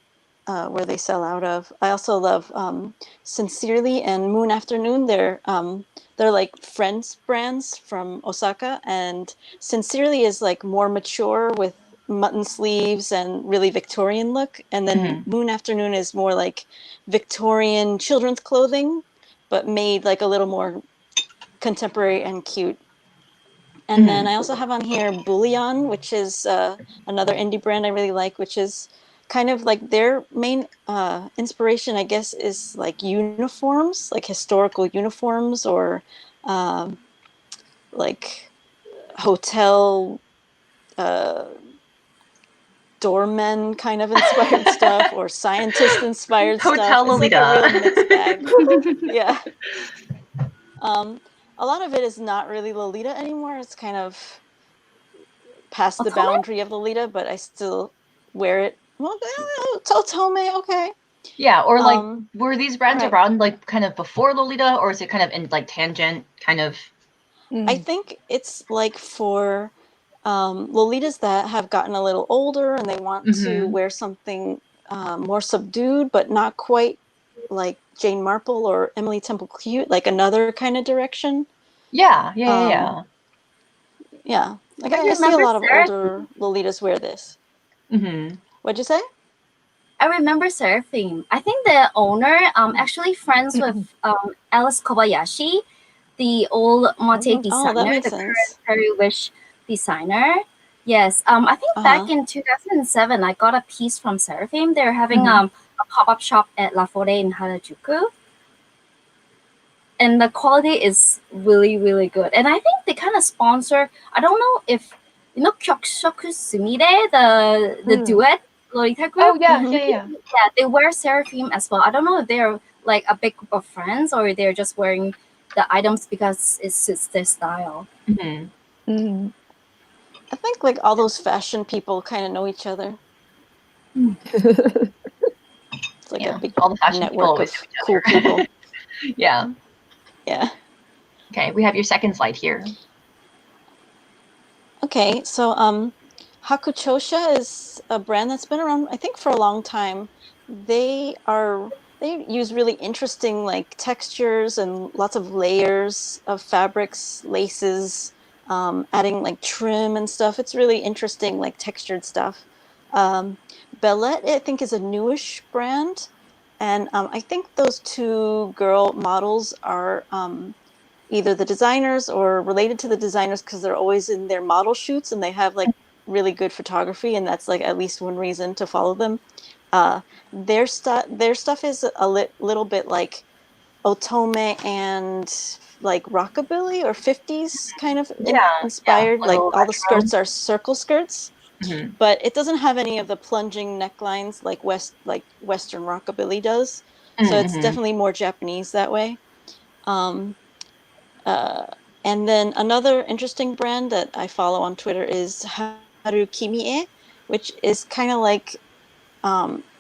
where they sell out of. I also love Sincerely and Moon Afternoon. They're like friends brands from Osaka, and Sincerely is like more mature with mutton sleeves and really Victorian look, and then Moon Afternoon is more like Victorian children's clothing, but made like a little more contemporary and cute. And then I also have on here Bullion, which is another indie brand I really like, which is kind of like their main inspiration, I guess, is like uniforms, like historical uniforms or like hotel doormen kind of inspired stuff or scientist inspired stuff. Hotel It's like a Lolita. real mixed bag. Yeah. A lot of it is not really Lolita anymore. It's kind of past the Otome? boundary of Lolita, but I still wear it. Well, Totome, okay. Yeah, or like, were these brands right. around like kind of before Lolita, or is it kind of in like tangent kind of? I think it's like for Lolitas that have gotten a little older and they want to wear something more subdued, but not quite like Jane Marple or Emily Temple Cute, like another kind of direction. Yeah. Yeah, like I I see a remember lot of Seraphim. older Lolitas wear this. Mm-hmm. What'd you say? I remember Seraphim. I think the owner actually friends with Alice Kobayashi, the old motif designer, Oh, that makes the sense. current Perry Wish designer. Yes, I think back in 2007, I got a piece from Seraphim. They're having a pop-up shop at La Fore in Harajuku. And the quality is really, really good. And I think they kind of sponsor, I don't know if, you know, Kyokushoku Sumire, the duet Lolita group. Oh yeah. Yeah, they wear Seraphim as well. I don't know if they're like a big group of friends or they're just wearing the items because it suits their style. Mm-hmm. I think like all those fashion people kind of know each other. It's like a big all the fashion people network always of know each cool other. people. Yeah. Yeah. Okay, we have your second slide here. Okay, so Hakuchosha is a brand that's been around, I think, for a long time. They use really interesting like textures and lots of layers of fabrics, laces, adding like trim and stuff. It's really interesting, like textured stuff. Bellette, I think, is a newish brand, and I think those two girl models are either the designers or related to the designers because they're always in their model shoots and they have like really good photography, and that's like at least one reason to follow them. Their stuff is a little bit like otome and like rockabilly or 50s kind of inspired. Like all the skirts are circle skirts, but it doesn't have any of the plunging necklines like Western rockabilly does. So it's definitely more Japanese that way. Um, and then another interesting brand that I follow on Twitter is Haru Kimie, which is kind of like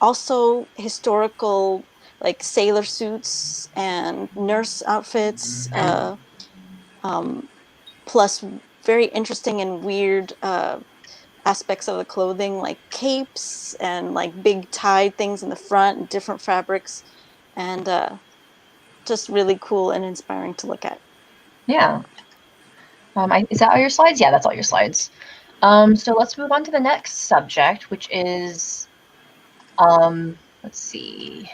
also historical, like sailor suits and nurse outfits, plus very interesting and weird aspects of the clothing, like capes and like big tied things in the front and different fabrics, and just really cool and inspiring to look at. Yeah. Is that all your slides? Yeah, that's all your slides. So let's move on to the next subject, which is, let's see.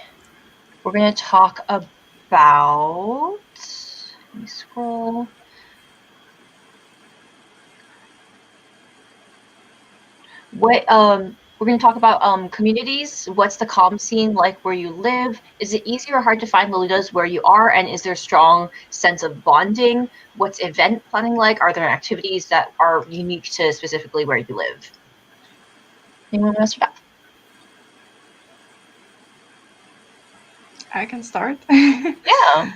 We're going to talk about, let me scroll. We're going to talk about communities. What's the comm scene like where you live? Is it easy or hard to find Lolitas where you are? And is there a strong sense of bonding? What's event planning like? Are there activities that are unique to specifically where you live? Anyone want to start? I can start. Yeah.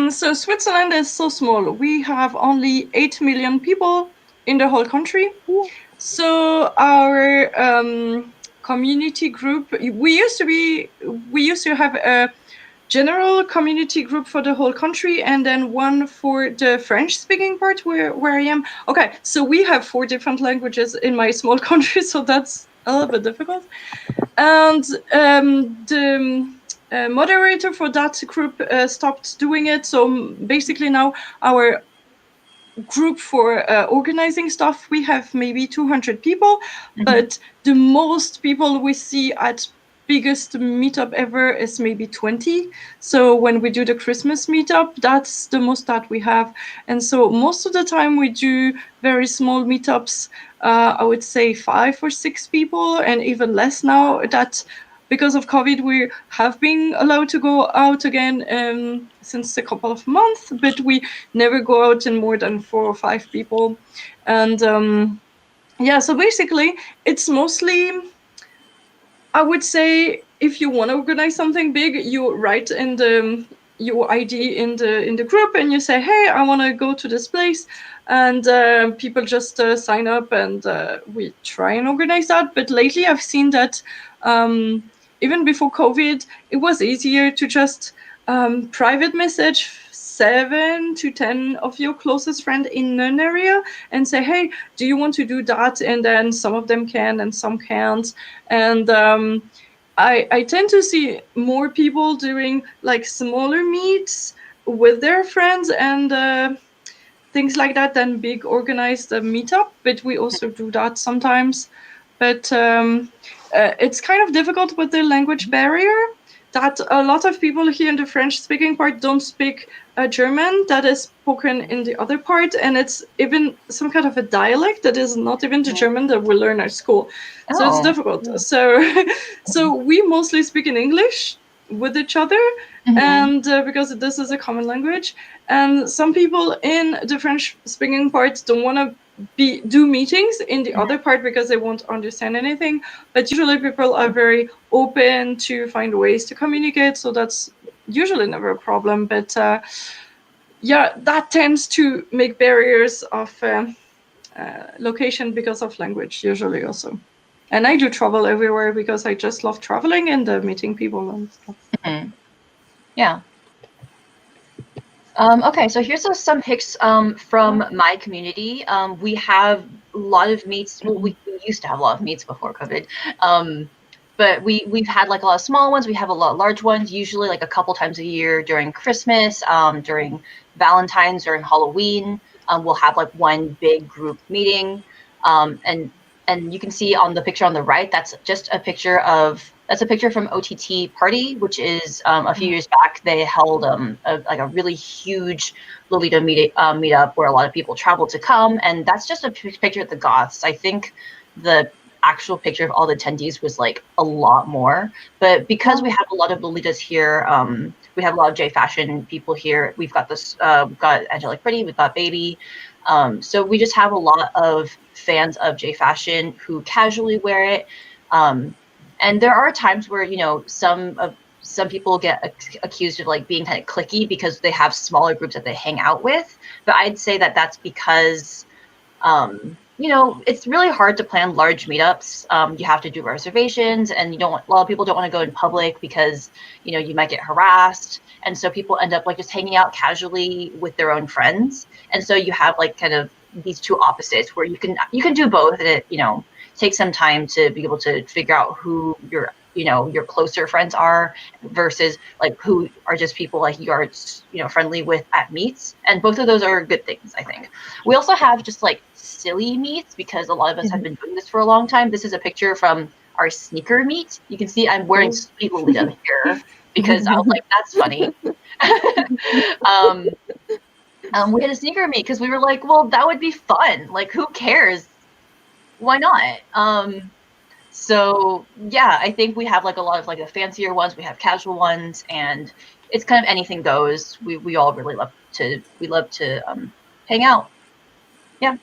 So Switzerland is so small. We have only 8 million people in the whole country. So our community group, we used to have a general community group for the whole country, and then one for the French speaking part where I am. Okay, so we have 4 different languages in my small country, so that's a little bit difficult. And the moderator for that group stopped doing it, so basically now our group for organizing stuff, we have maybe 200 people, but the most people we see at biggest meetup ever is maybe 20. So when we do the Christmas meetup, that's the most that we have. And so most of the time we do very small meetups, I would say 5 or 6 people, and even less now that because of COVID, we have been allowed to go out again since a couple of months, but we never go out in more than 4 or 5 people. And yeah, so basically, it's mostly, I would say, if you want to organize something big, you write in the your ID in the group, and you say, "Hey, I want to go to this place," and people just sign up, and we try and organize that. But lately, I've seen that even before COVID, it was easier to just private message 7 to 10 of your closest friends in an area and say, "Hey, do you want to do that?" And then some of them can, and some can't. And I tend to see more people doing like smaller meets with their friends and things like that than big organized meetup. But we also do that sometimes. But it's kind of difficult with the language barrier that a lot of people here in the French speaking part don't speak German that is spoken in the other part, and it's even some kind of a dialect that is not even the German that we learn at school. So it's difficult. So we mostly speak in English with each other, and because this is a common language, and some people in the French speaking part don't want to do meetings in the other part because they won't understand anything. But usually people are very open to find ways to communicate, so that's usually never a problem. But yeah, that tends to make barriers of location because of language usually also. And I do travel everywhere because I just love traveling and meeting people and stuff. Yeah. Okay, so here's some pics from my community. We have a lot of meets. Well, we used to have a lot of meets before COVID, but we've had like a lot of small ones. We have a lot of large ones, usually like a couple times a year during Christmas, during Valentine's, during Halloween. We'll have like one big group meeting, and you can see on the picture on the right, that's a picture from OTT Party, which is a few years back. They held a really huge Lolita meetup where a lot of people traveled to come, and that's just a picture of the goths. I think the actual picture of all the attendees was like a lot more, but because we have a lot of Lolitas here, we have a lot of J fashion people here. We've got we've got Angelic Pretty, we've got Baby. So we just have a lot of fans of J fashion who casually wear it. And there are times where, you know, some people get accused of like being kind of cliquey because they have smaller groups that they hang out with. But I'd say that that's because, you know, it's really hard to plan large meetups. You have to do reservations, and a lot of people don't want to go in public because, you know, you might get harassed. And so people end up like just hanging out casually with their own friends. And so you have like kind of these two opposites where you can do both, and it, you know, takes some time to be able to figure out who your closer friends are versus like who are just people like you are, you know, friendly with at meets. And both of those are good things, I think. We also have just like silly meets because a lot of us have been doing this for a long time. This is a picture from our sneaker meet. You can see I'm wearing Sweet Lolita here because I was like, that's funny. We had a sneaker meet because we were like, well, that would be fun. Like, who cares? Why not? So yeah, I think we have like a lot of like the fancier ones. We have casual ones, and it's kind of anything goes. We all really love to hang out. Yeah.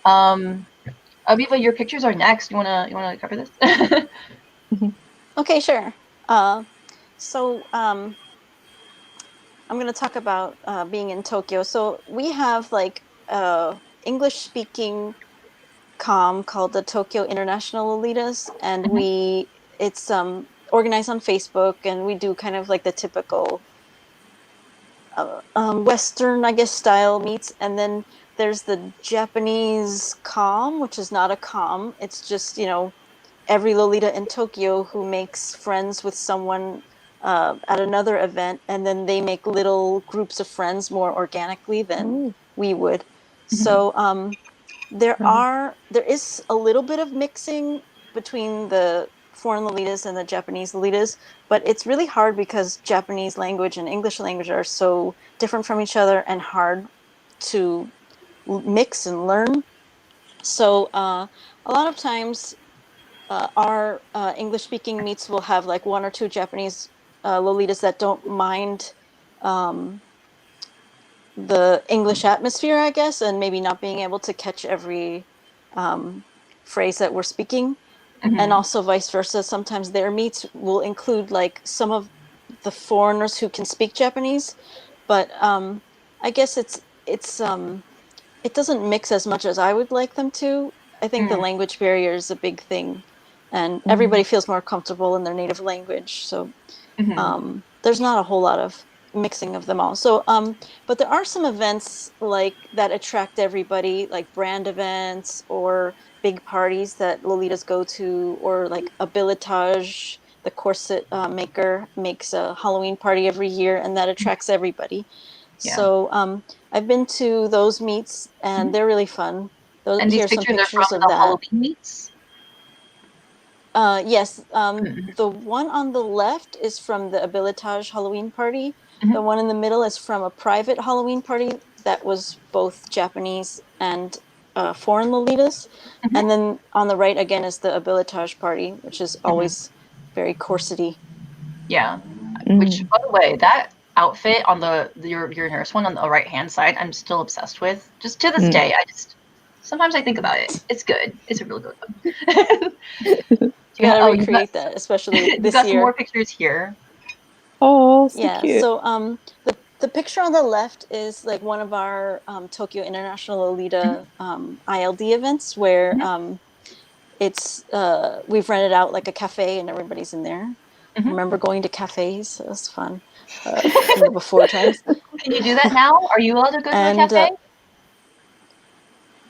Aviva, your pictures are next. You wanna cover this? Okay, sure. So I'm going to talk about being in Tokyo. So we have like English speaking comm called the Tokyo International Lolitas, and it's organized on Facebook, and we do kind of like the typical Western, I guess, style meets. And then there's the Japanese comm, which is not a comm. It's just, every Lolita in Tokyo who makes friends with someone at another event, and then they make little groups of friends more organically than we would. So there is a little bit of mixing between the foreign Lolitas and the Japanese Lolitas, but it's really hard because Japanese language and English language are so different from each other and hard to mix and learn. So a lot of times our English speaking meets will have like one or two Japanese Lolitas that don't mind the English atmosphere, I guess, and maybe not being able to catch every phrase that we're speaking. And also vice versa. Sometimes their meets will include like some of the foreigners who can speak Japanese, but I guess it doesn't mix as much as I would like them to. I think the language barrier is a big thing, and everybody feels more comfortable in their native language. So there's not a whole lot of mixing of them all. So, but there are some events like that attract everybody, like brand events or big parties that Lolitas go to, or like Abilitage, the corset maker, makes a Halloween party every year, and that attracts everybody. Yeah. So I've been to those meets, and they're really fun. And these Here's some pictures are pictures from of the that. Halloween meets? Yes, the one on the left is from the Abilitage Halloween party. The one in the middle is from a private Halloween party that was both Japanese and foreign Lolitas. And then on the right again is the Abilitage party, which is always very corsety. Yeah. Which, by the way, that outfit on your nurse one on the right hand side, I'm still obsessed with. Just to this day, sometimes I think about it. It's good. It's a really good one. You gotta recreate that, especially this you got year. some more pictures here. Oh, so Yeah. cute. So the picture on the left is like one of our Tokyo International Lolita ILD events where it's we've rented out like a cafe and everybody's in there. I remember going to cafes. It was fun in the before times. Can you do that now? Are you allowed to go to a cafe?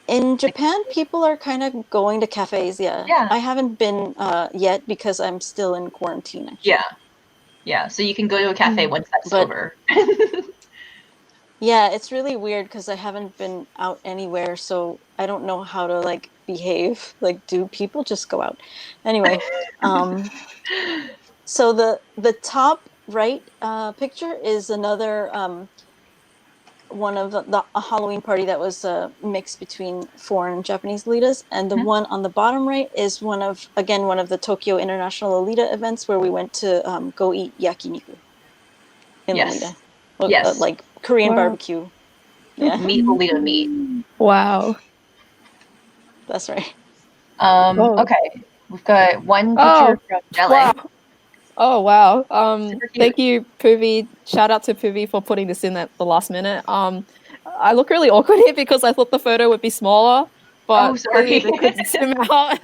In Japan, people are kind of going to cafes. Yeah. I haven't been yet because I'm still in quarantine. Actually. Yeah. So you can go to a cafe once that's over. Yeah, it's really weird because I haven't been out anywhere, so I don't know how to like behave. Like, do people just go out? Anyway, so the top right picture is another one of a Halloween party that was a mix between foreign and Japanese Lolitas, and the one on the bottom right is one of the Tokyo International Lolita events where we went to go eat yakiniku in Lolita. Yes. Like Korean barbecue. Yeah. Meat Lolita meat. Wow. That's right. Okay. We've got one picture from Jelly. Wow. Oh wow. Thank you, Puvi. Shout out to Puvi for putting this in at the last minute. I look really awkward here because I thought the photo would be smaller, but they couldn't zoom out.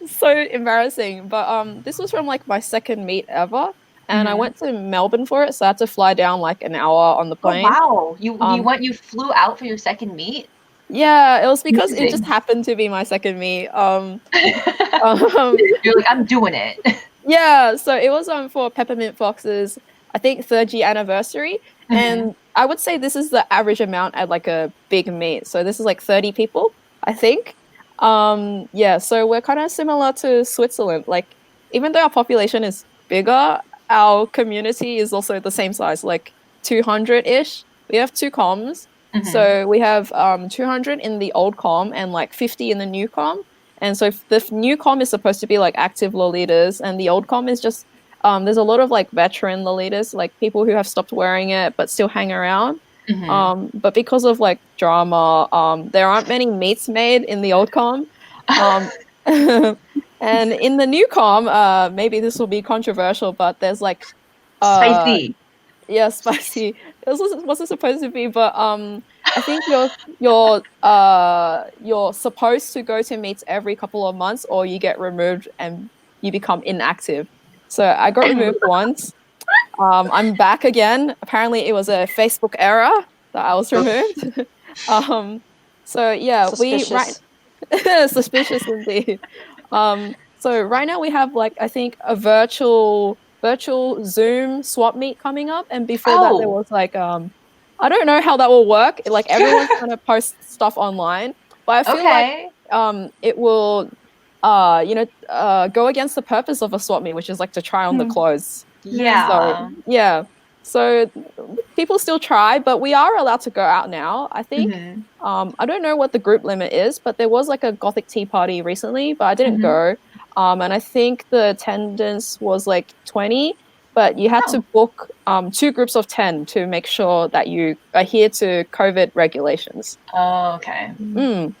So embarrassing. But this was from like my second meet ever. And I went to Melbourne for it, so I had to fly down like an hour on the plane. Oh wow! You flew out for your second meet? Yeah, it was because it just happened to be my second meet. You're like, I'm doing it. Yeah, so it was for Peppermint Fox's, I think, 3rd year anniversary, and I would say this is the average amount at like a big meet. So this is like 30 people, I think. Yeah, so we're kind of similar to Switzerland. Like, even though our population is bigger, our community is also the same size, like 200-ish. We have 2 comms. So we have 200 in the old comm and like 50 in the new comm. And so the new comm is supposed to be like active Lolitas, and the old comm is just there's a lot of like veteran Lolitas, like people who have stopped wearing it but still hang around. But because of like drama, there aren't many meets made in the old comm. And in the new comm, maybe this will be controversial, but there's like spicy. Yeah, spicy. It wasn't supposed to be, but I think you're supposed to go to meets every couple of months, or you get removed and you become inactive. So I got removed once. I'm back again. Apparently, it was a Facebook error that I was removed. So yeah, Suspicious. suspicious indeed. So right now we have like I think a virtual Zoom swap meet coming up, and before that there Oh, was like I don't know how that will work. Like everyone's gonna post stuff online, but I feel like okay. it will go against the purpose of a swap meet, which is like to try on the clothes. So Yeah. yeah, so people still try, but we are allowed to go out now, I think. Mhm. I don't know what the group limit is, but there was like a Gothic tea party recently, but I didn't Mhm. go. And I think the attendance was like 20, but you had to Oh. book 2 groups of 10 to make sure that you adhere to COVID regulations. Oh, okay. Mm.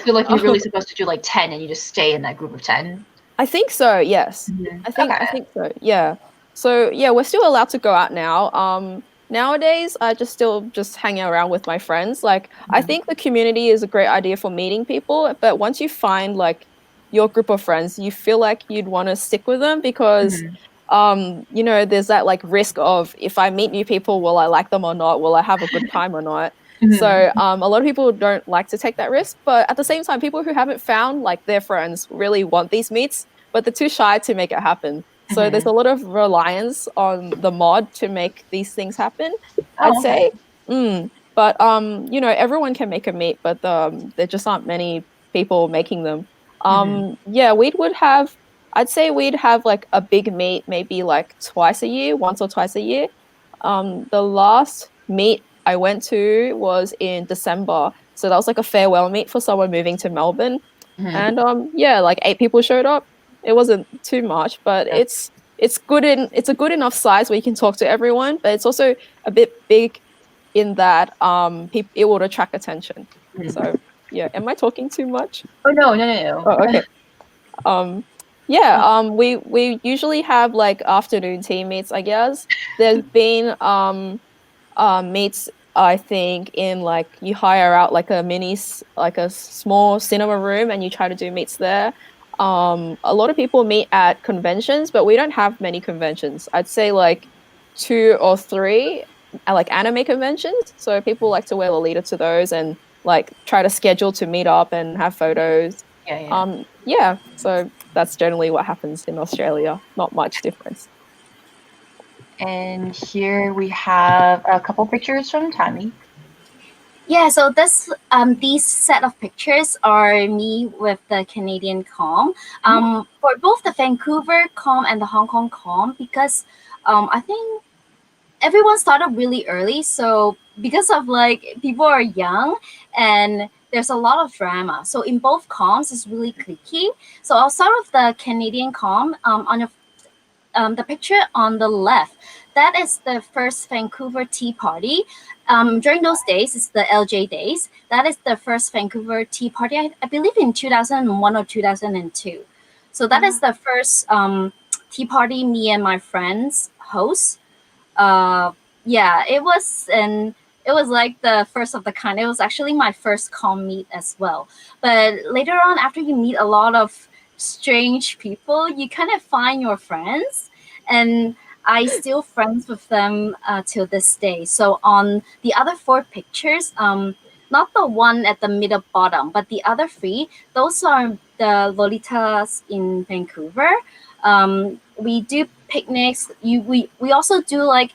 So like you're really supposed to do like 10 and you just stay in that group of 10? I think so, yes. Mhm. I Okay. think so. Yeah. So yeah, we're still allowed to go out now. Nowadays I just still just hang around with my friends. Like I Mhm. think the community is a great idea for meeting people, but once you find like your group of friends, you feel like you'd want to stick with them because Mhm. there's that like risk of if I meet new people, will I like them or not? Will I have a good time or not? Mhm. So a lot of people don't like to take that risk, but at the same time, people who haven't found like their friends really want these meets, but they're too shy to make it happen. So there's Mhm. a lot of reliance on the mod to make these things happen, I'd Oh, okay. say. But everyone can make a meet, but there just aren't many people making them. Mhm. Yeah, I'd say we'd have like a big meet maybe like twice a year, once or twice a year. The last meet I went to was in December. So that was like a farewell meet for someone moving to Melbourne. Mhm. And yeah, like 8 people showed up. It wasn't too much, but Yeah. it's a good enough size where you can talk to everyone, but it's also a bit big in that it would attract attention. Mhm. So yeah, am I talking too much? Oh no, no, no, Oh, no. okay. Um, yeah, we usually have like afternoon team meets, I guess. There's been meets, I think, in like you hire out like like a small cinema room and you try to do meets there. A lot of people meet at conventions, but we don't have many conventions. I'd say like 2 or 3 like anime conventions. So people like to wear Lolita to those and like try to schedule to meet up and have photos. Yeah, yeah. Yeah, so that's generally what happens in Australia. Not much difference. And here we have a couple pictures from Tammy. Yeah, so these set of pictures are me with the Canadian Com. For both the Vancouver Com and the Hong Kong Com, because I think everyone started really early. So because of like people are young and there's a lot of drama. So in both comms, it's really cliquey. So I'll start with the Canadian com. On the picture on the left, that is the first Vancouver Tea Party. During those days, it's the LJ days. That is the first Vancouver Tea Party, I believe in 2001 or 2002. So that is the first tea party me and my friends host. uh yeah, it was like the first of the kind. It was actually my first com meet as well. But later on, after you meet a lot of strange people, you kind of find your friends, and I still friends with them till this day. So on the other 4 pictures, not the one at the middle bottom, but the other 3, those are the Lolitas in Vancouver. We do picnics. We also do like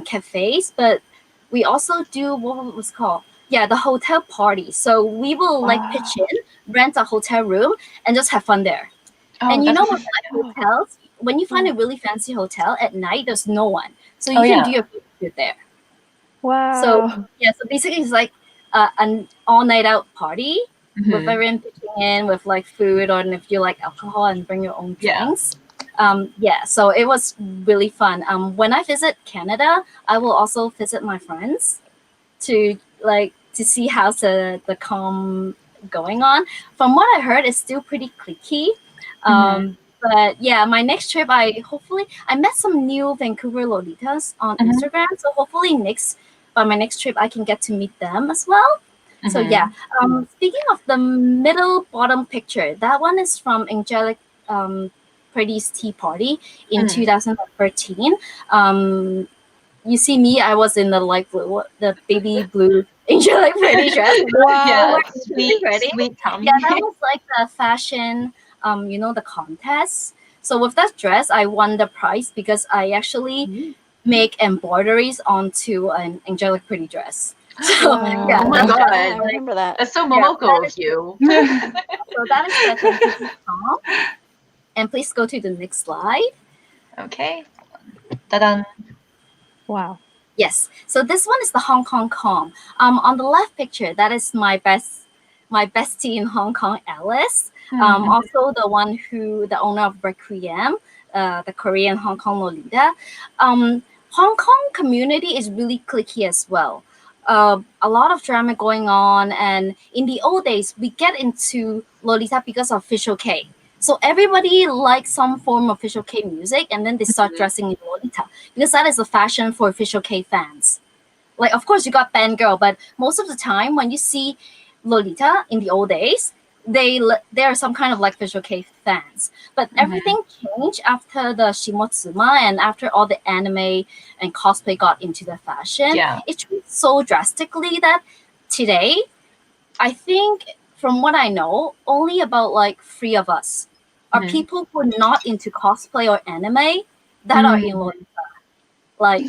cafes, but we also do what was called, yeah, the hotel party. So we will like pitch Wow. in, rent a hotel room, and just have fun there. Oh, And you that's know, so with like hotels, when you find a really fancy hotel at night, there's no one, so Oh you can yeah. do your food there. So Wow. yeah, so basically it's like an all night out party with Mhm. everyone pitching in with like food, or if you like alcohol and bring your own Yeah. drinks. Yeah, so it was really fun. When I visit Canada, I will also visit my friends to to see how's the com going on. From what I heard, it's still pretty cliquey. Mhm. But yeah, my next trip, I met some new Vancouver Lolitas on Mhm. Instagram. So hopefully by my next trip, I can get to meet them as well. So yeah, speaking of the middle bottom picture, that one is from Angelic Pretty's tea party in 2013. You see me, I was in the light blue, the baby blue Angelic Pretty dress. Yeah, Really pretty. sweet tummy. Yeah, that was like the fashion, the contest. So with that dress, I won the prize because I actually make embroideries onto an Angelic Pretty dress. So yeah, Oh my that's God. I remember that. That's so Yeah, Momoko that of is- you. so that is the tentative song. And please go to the next slide. Okay. Ta-da. Wow. Yes. So this one is the Hong Kong com. On the left picture, that is my bestie in Hong Kong, Alice. Also the owner of Requiem, the Korean Hong Kong Lolita. Hong Kong community is really cliquey as well. A lot of drama going on, and in the old days, we get into Lolita because of Visual K. So everybody likes some form of Visual K music, and then they start dressing in Lolita because that is the fashion for Visual K fans. Like, of course, you got Fangirl, but most of the time when you see Lolita in the old days, they are some kind of like Visual K fans. But everything changed after the Shimotsuma and after all the anime and cosplay got into the fashion. Yeah. It changed so drastically that today, I think from what I know, only about like 3 of us are people who are not into cosplay or anime that are in Lolita. Like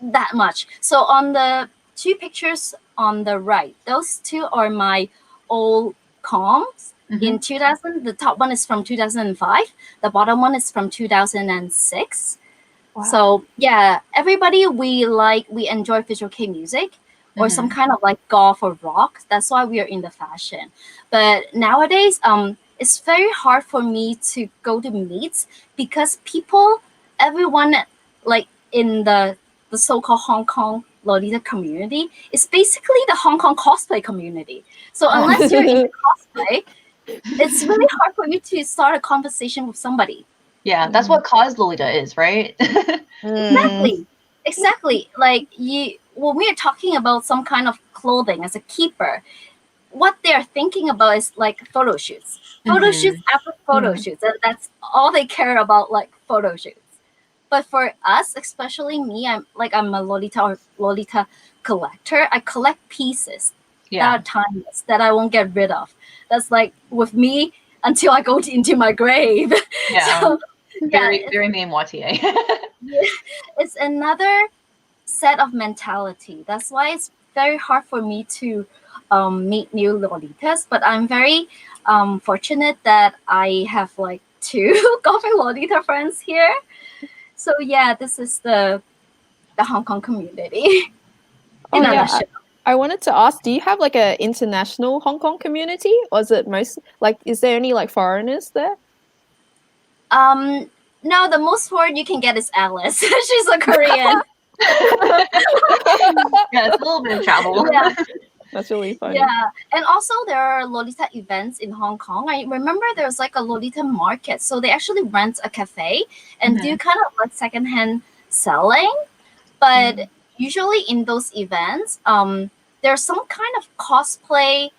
that much. So on the 2 pictures on the right, those 2 are my old comps in 2000. The top one is from 2005. The bottom one is from 2006. Wow. So yeah, everybody we enjoy Visual K music or some kind of like golf or rock. That's why we are in the fashion. But nowadays, it's very hard for me to go to meets because everyone like in the so-called Hong Kong Lolita community is basically the Hong Kong cosplay community. So unless you're into cosplay, it's really hard for you to start a conversation with somebody. Yeah, that's what cos Lolita is, right? Exactly. Like when we are talking about some kind of clothing as a keeper, what they're thinking about is like photo shoots. Photo shoots after photo shoots. And that's all they care about, like photo shoots. But for us, especially me, I'm a Lolita collector. I collect pieces that are timeless that I won't get rid of. That's like with me until I go into my grave. Yeah. So, very Mame Wattier. It's another set of mentality. That's why it's very hard for me to meet new Lolitas. But I'm very fortunate that I have like 2 golfing Lolita friends here. So yeah, this is the Hong Kong community. Oh In a yeah. nutshell. I wanted to ask, do you have like an international Hong Kong community, or is it is there any like foreigners there? No, the most foreign you can get is Alice. She's a Korean. Yeah, it's a little bit of travel. Yeah. That's really funny. Yeah, and also there are Lolita events in Hong Kong. I remember there's like a Lolita market, so they actually rent a cafe and do kind of like secondhand selling. But usually in those events, there's some kind of cosplay,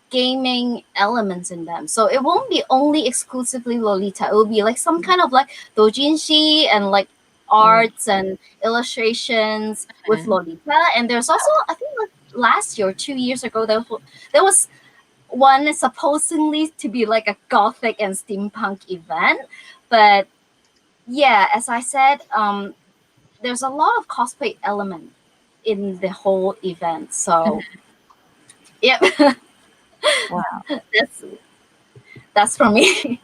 gaming elements in them. So it won't be only exclusively Lolita. It will be like some kind of like doujinshi and like arts and illustrations with Lolita. And there's also, I think like last year or 2 years ago, there was one supposedly to be like a gothic and steampunk event. But yeah, as I said, there's a lot of cosplay element in the whole event. So yep. Wow. That's for me.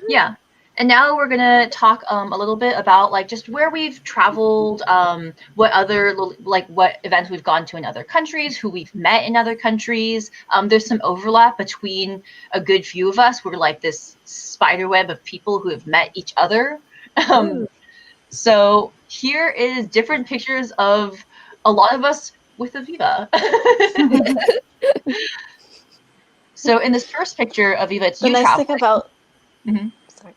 Yeah. And now we're gonna talk a little bit about like just where we've traveled, what events we've gone to in other countries, who we've met in other countries. There's some overlap between a good few of us. We're like this spider web of people who have met each other. So here is different pictures of a lot of us with Aviva. So in this first picture, Aviva, it's The you nice traveling. thing about Mhm. sorry.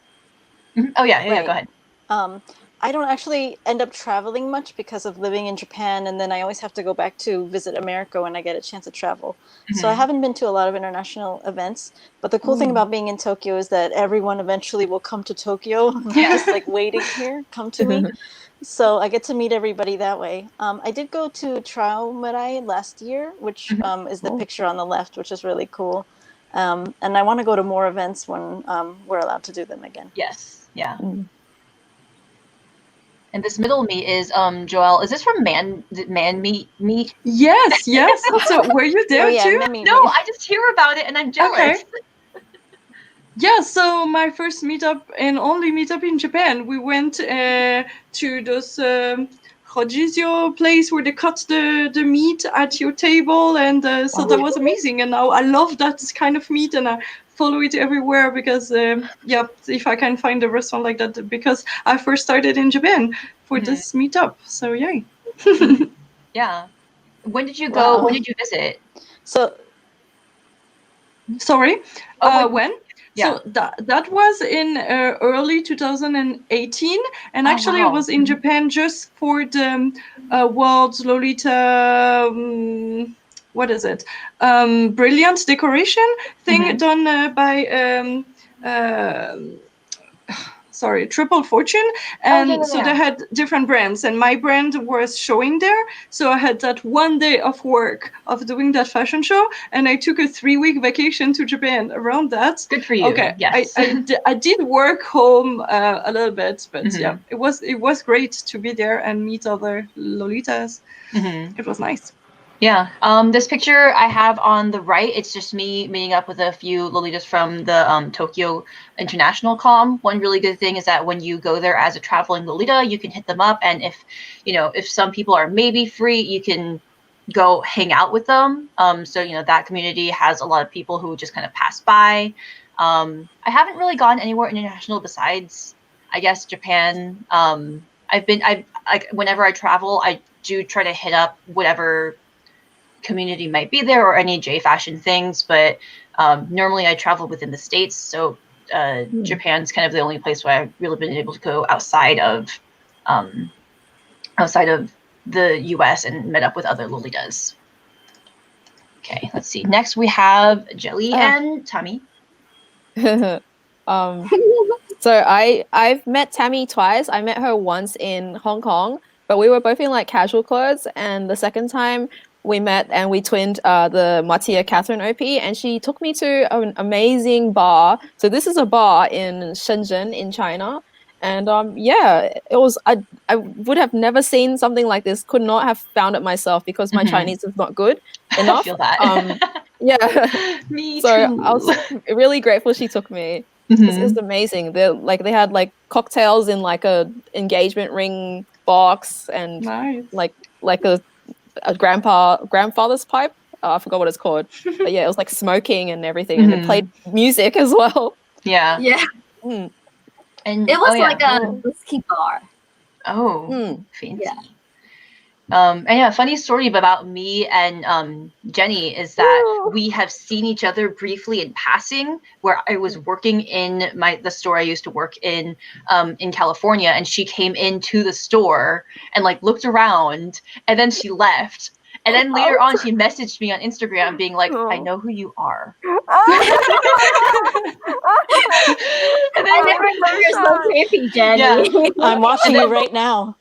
Oh yeah, Right. go ahead. I don't actually end up traveling much because of living in Japan, and then I always have to go back to visit America when I get a chance to travel. So I haven't been to a lot of international events, but the cool thing about being in Tokyo is that everyone eventually will come to Tokyo. Yeah. Just like waiting here, come to me. So I get to meet everybody that way. I did go to Traumarai last year, which is the picture on the left, which is really cool. And I want to go to more events when we're allowed to do them again. Yes. Yeah. Mm. And this middle meat is Joelle. Is this from Man Meat? Yes, yes. So were you there Oh yeah, too? Mimi. No, I just hear about it and I'm jealous. Yeah, so my first meetup and only meetup in Japan, we went to those Hojizio place where they cut the meat at your table, and so that was amazing. And now I love that kind of meat, and I follow it everywhere because yeah, if I can find a restaurant like that, because I first started in Japan for this meetup. So yay! Yeah. When did you go? Wow. When did you visit? So Sorry, when? Yeah. So that was in early 2018, and Oh, actually I wow. was in Japan just for the World Lolita. What is it? Brilliant decoration thing done by. Sorry, Triple Fortune, and so they had different brands, and my brand was showing there. So I had that one day of work of doing that fashion show, and I took a 3-week vacation to Japan around that. Good for you. Okay, Yes. I did work home a little bit, but yeah, it was great to be there and meet other Lolitas. It was nice. Yeah. This picture I have on the right, it's just me meeting up with a few Lolitas from the Tokyo International Com. One really good thing is that when you go there as a traveling Lolita, you can hit them up, and if some people are maybe free, you can go hang out with them. So that community has a lot of people who just kind of pass by. I haven't really gone anywhere international besides, I guess, Japan. I like whenever I travel, I do try to hit up whatever community might be there or any J fashion things, but normally I travel within the States, so Japan's kind of the only place where I've really been able to go outside of the US and met up with other Lolitas. Okay, let's see. Next we have Jelly and Tammy. So I've met Tammy twice. I met her once in Hong Kong, but we were both in like casual clothes. And the second time we met and we twinned the Matia Catherine OP, and she took me to an amazing bar. So this is a bar in Shenzhen in China. And yeah, it was I would have never seen something like this, could not have found it myself because my Chinese is not good enough. I feel that. Yeah. Me So too. I was really grateful she took me. It's amazing. They had like cocktails in like a engagement ring box and Nice. like a grandfather's pipe. I forgot what it's called. But yeah, it was like smoking and everything, and it played music as well. Yeah. Yeah. Mm. And It was yeah. like a whiskey bar. Oh, fancy. Yeah. And yeah, funny story about me and Jenny is that we have seen each other briefly in passing, where I was working in the store I used to work in California, and she came into the store and like looked around, and then she left. And then later on, she messaged me on Instagram being like, "I know who you are." And then I never know you're so creepy, Jenny. Yeah. I'm watching you right now.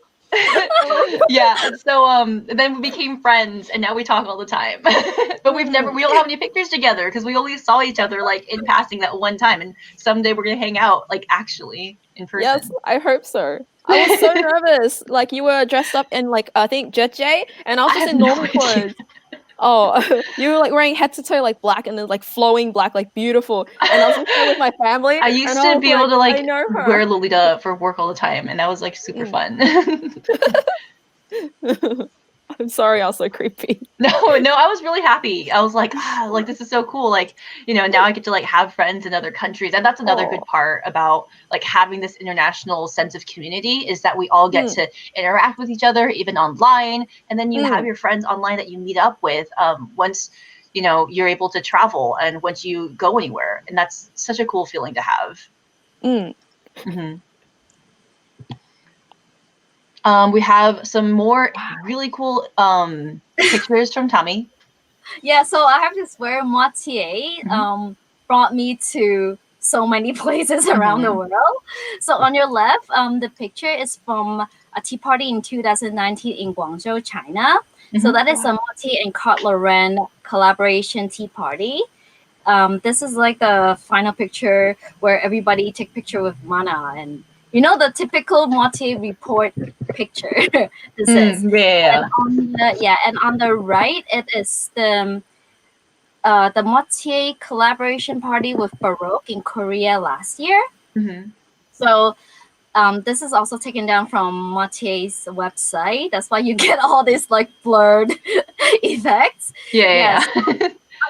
Yeah, and so then we became friends, and now we talk all the time. But we don't have any pictures together because we only saw each other like in passing that one time, and someday we're gonna hang out like actually in person. Yes, I hope so. I was so nervous. Like you were dressed up in like I think Jet J, and I was just in normal clothes. Oh, you were like wearing head to toe like black and then like flowing black, like beautiful. And I was there with my family. I used and to be able to I like know her. wear Lolita for work all the time, and that was like super fun. I'm sorry, I was so creepy. No, I was really happy. I was like, like this is so cool. Like, now I get to like have friends in other countries. And that's another good part about like having this international sense of community is that we all get to interact with each other, even online. And then you have your friends online that you meet up with once, you're able to travel and once you go anywhere. And that's such a cool feeling to have. We have some more really cool pictures from Tommy. Yeah, so I have to swear, Moitié brought me to so many places around the world. So on your left, the picture is from a tea party in 2019 in Guangzhou, China. So that is a Moitié and Carte Lorraine collaboration tea party. This is like the final picture where everybody take picture with Mana, and you know the typical Moitié report picture. This is. Yeah. And on the right, it is the Moitié collaboration party with Baroque in Korea last year. So this is also taken down from Moitié's website. That's why you get all these like blurred effects. Yeah.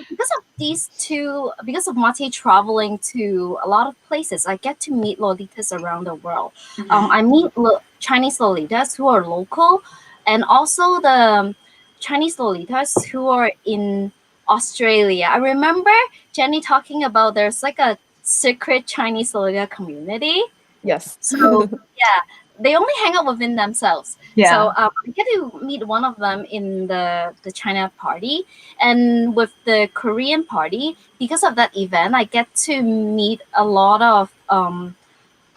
Because of these two, because of Moitié traveling to a lot of places, I get to meet Lolitas around the world. I meet Chinese Lolitas who are local, and also the Chinese Lolitas who are in Australia. I remember Jenny talking about there's like a secret Chinese Lolita community. Yes. So yeah, they only hang out within themselves. Yeah. So I get to meet one of them in the China party, and with the Korean party. Because of that event, I get to meet a lot of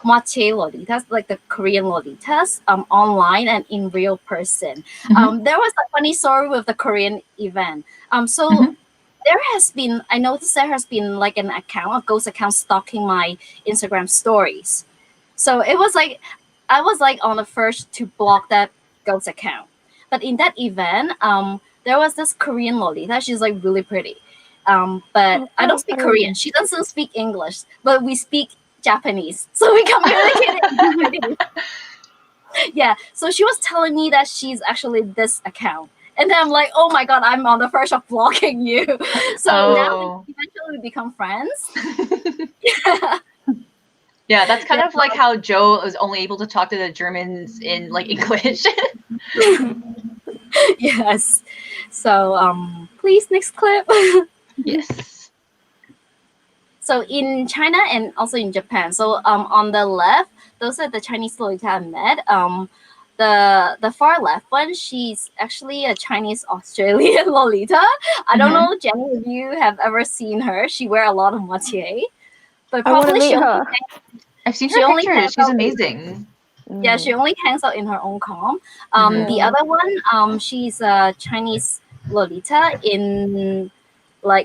Moitié Lolitas, like the Korean Lolitas, online and in real person. There was a funny story with the Korean event. So there has been, I noticed there has been like an account, a ghost account stalking my Instagram stories. So it was like, I was like on the first to block that ghost account. But in that event, there was this Korean Lolita. She's like really pretty. But I don't speak Korean. She doesn't speak English, but we speak Japanese. So we communicate in Japanese. Yeah. So she was telling me that she's actually this account. And then I'm like, oh my God, I'm on the verge of blocking you. So now eventually we become friends. Yeah. Yeah, that's kind of like how Joe was only able to talk to the Germans in like English. Yes. So please, next clip. Yes. So in China and also in Japan. So on the left, those are the Chinese Lolita I met. The far left one, she's actually a Chinese Australian Lolita. I don't know, Jenny, if you have ever seen her. She wear a lot of moitié. But probably she only I've seen her pictures. She's amazing. Yeah, she only hangs out in her own com. The other one, she's a Chinese Lolita in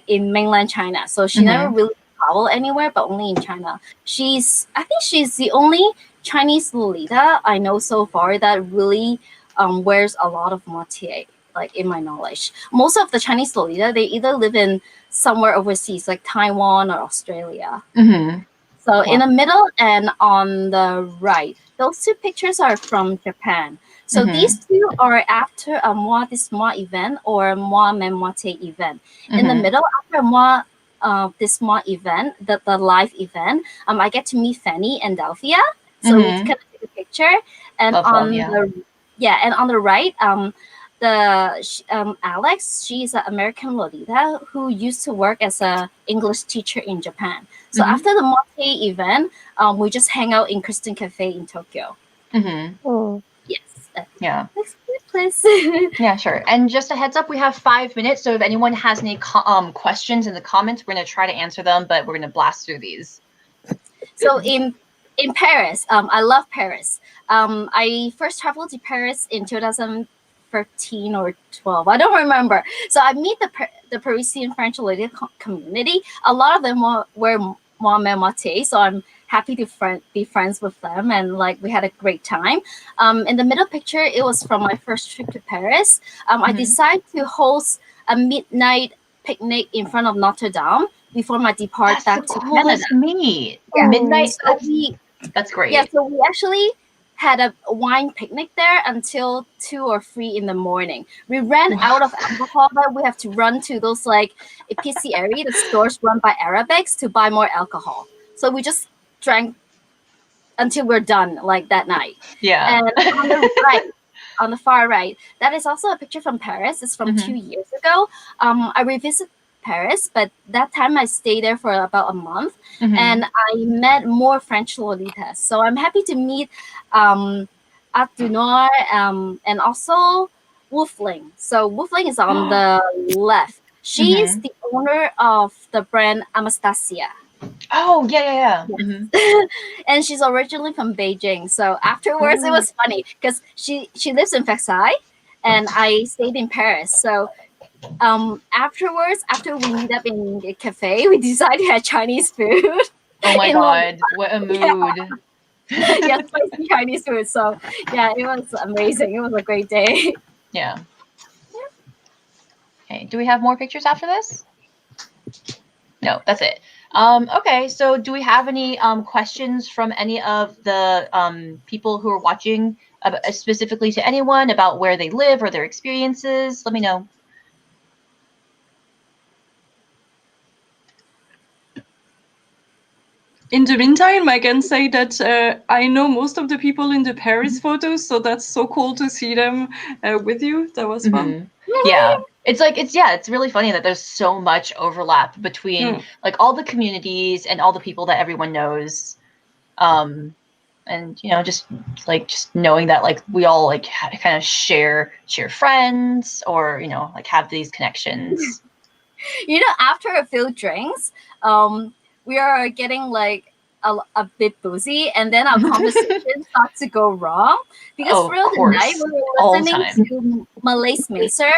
mainland China. So she never really traveled anywhere, but only in China. I think she's the only Chinese Lolita I know so far that really wears a lot of moitié, like in my knowledge. Most of the Chinese Lolita, they either live in somewhere overseas, like Taiwan or Australia. So in the middle and on the right, those two pictures are from Japan. So these two are after a Moi this Moi event or Moi Memoite event. In the middle, after Moi this Moi event, the live event, I get to meet Fanny and Delphia. So we kind of take a picture. And on the right, Alex, she's an American Lolita who used to work as a English teacher in Japan. So after the Motte event, we just hang out in Kristen Cafe in Tokyo. Yes. Yeah. Next clip, please. Yeah, sure. And just a heads up, we have 5 minutes. So if anyone has any questions in the comments, we're going to try to answer them, but we're going to blast through these. So in Paris, I love Paris. I first traveled to Paris in 2013 or 12. I don't remember. So I meet the Parisian French Lolita community. A lot of them were moi moitié, so I'm happy to be friends with them, and like we had a great time. In the middle picture, it was from my first trip to Paris. I decided to host a midnight picnic in front of Notre Dame before my depart back to Canada. Meet. Yeah. Midnight. So That's great. Yeah, so we actually had a wine picnic there until 2 or 3 in the morning. We ran out of alcohol, but we have to run to those like epiciery, the stores run by Arabics, to buy more alcohol. So we just drank until we're done, like that night. Yeah. And on the right, on the far right, that is also a picture from Paris. It's from 2 years ago. I revisited Paris, but that time I stayed there for about a month, and I met more French Lolitas. So I'm happy to meet Art du Nord, and also Wolfling. So Wolfling is on the left. She is the owner of the brand Anastasia. Oh, yeah. And she's originally from Beijing. So afterwards, it was funny because she lives in Versailles, and I stayed in Paris. So afterwards, after we meet up in a cafe, we decided to have Chinese food. Oh my in God, what a mood. Yeah, spicy Chinese food. So yeah, it was amazing. It was a great day. Yeah. Okay, do we have more pictures after this? No, that's it. Okay, so do we have any questions from any of the people who are watching, specifically to anyone about where they live or their experiences? Let me know. In the meantime, I can say that I know most of the people in the Paris photos, so that's so cool to see them with you. That was fun. Yeah, it's really funny that there's so much overlap between like all the communities and all the people that everyone knows. And just knowing that like we all like kind of share friends or like have these connections. After a few drinks, we are getting like a bit boozy, and then our conversation starts to go wrong because throughout the night we were listening to Malay's Macer,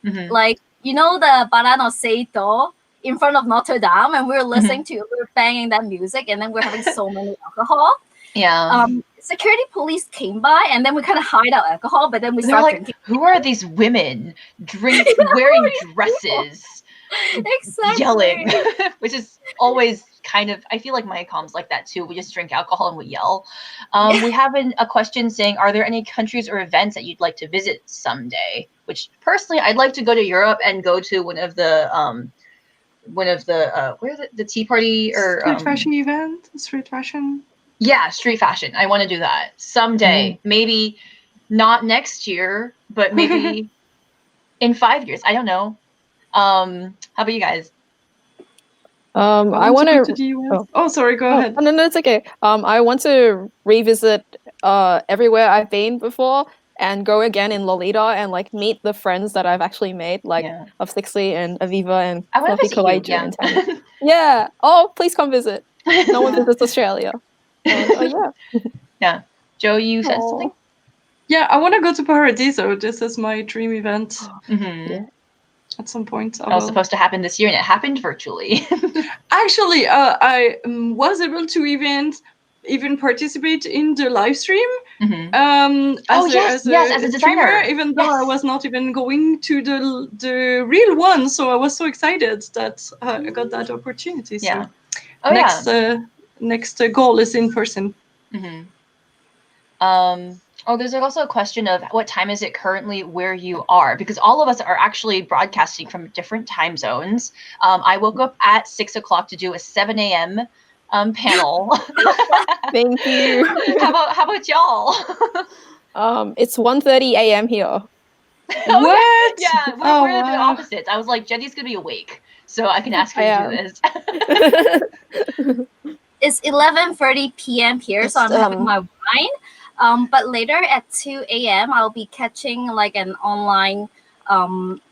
like the Barano Seito in front of Notre Dame, and we were listening to, we were banging that music, and then we're having so many alcohol. Yeah. Security police came by, and then we kind of hide our alcohol, but then we start drinking. Who are these women wearing dresses? Exactly. Yelling, which is always kind of, I feel like my com's like that too. We just drink alcohol and we yell. We have a question saying, are there any countries or events that you'd like to visit someday? Which personally, I'd like to go to Europe and go to one of the where the tea party or street fashion event. Street fashion. Yeah, street fashion. I want to do that someday. Maybe not next year, but maybe in 5 years. I don't know. How about you guys? I want to the US. Oh, sorry, go ahead. No, it's okay. I want to revisit everywhere I've been before and go again in Lolita and like meet the friends that I've actually made, like of Sixley and Aviva and Fluffy Kawaii and Tammy. Yeah. Oh, please come visit. No one visits Australia. And yeah. Joe, you said something? Yeah, I want to go to Paradiso. This is my dream event. Yeah. At some point. It was supposed to happen this year, and it happened virtually. Actually, I was able to even participate in the live stream. As a designer, streamer, even though I was not even going to the real one. So I was so excited that I got that opportunity. Yeah. So next goal is in person. There's also a question of what time is it currently where you are, because all of us are actually broadcasting from different time zones. I woke up at 6 o'clock to do a 7 a.m. Panel. Thank you. How about y'all? It's 1:30 a.m. here. What? Yeah, we're the opposites. I was like, Jenny's gonna be awake, so I can ask her to do this. It's 11:30 p.m. here, so I'm having my wine. But later at 2 a.m., I'll be catching like an online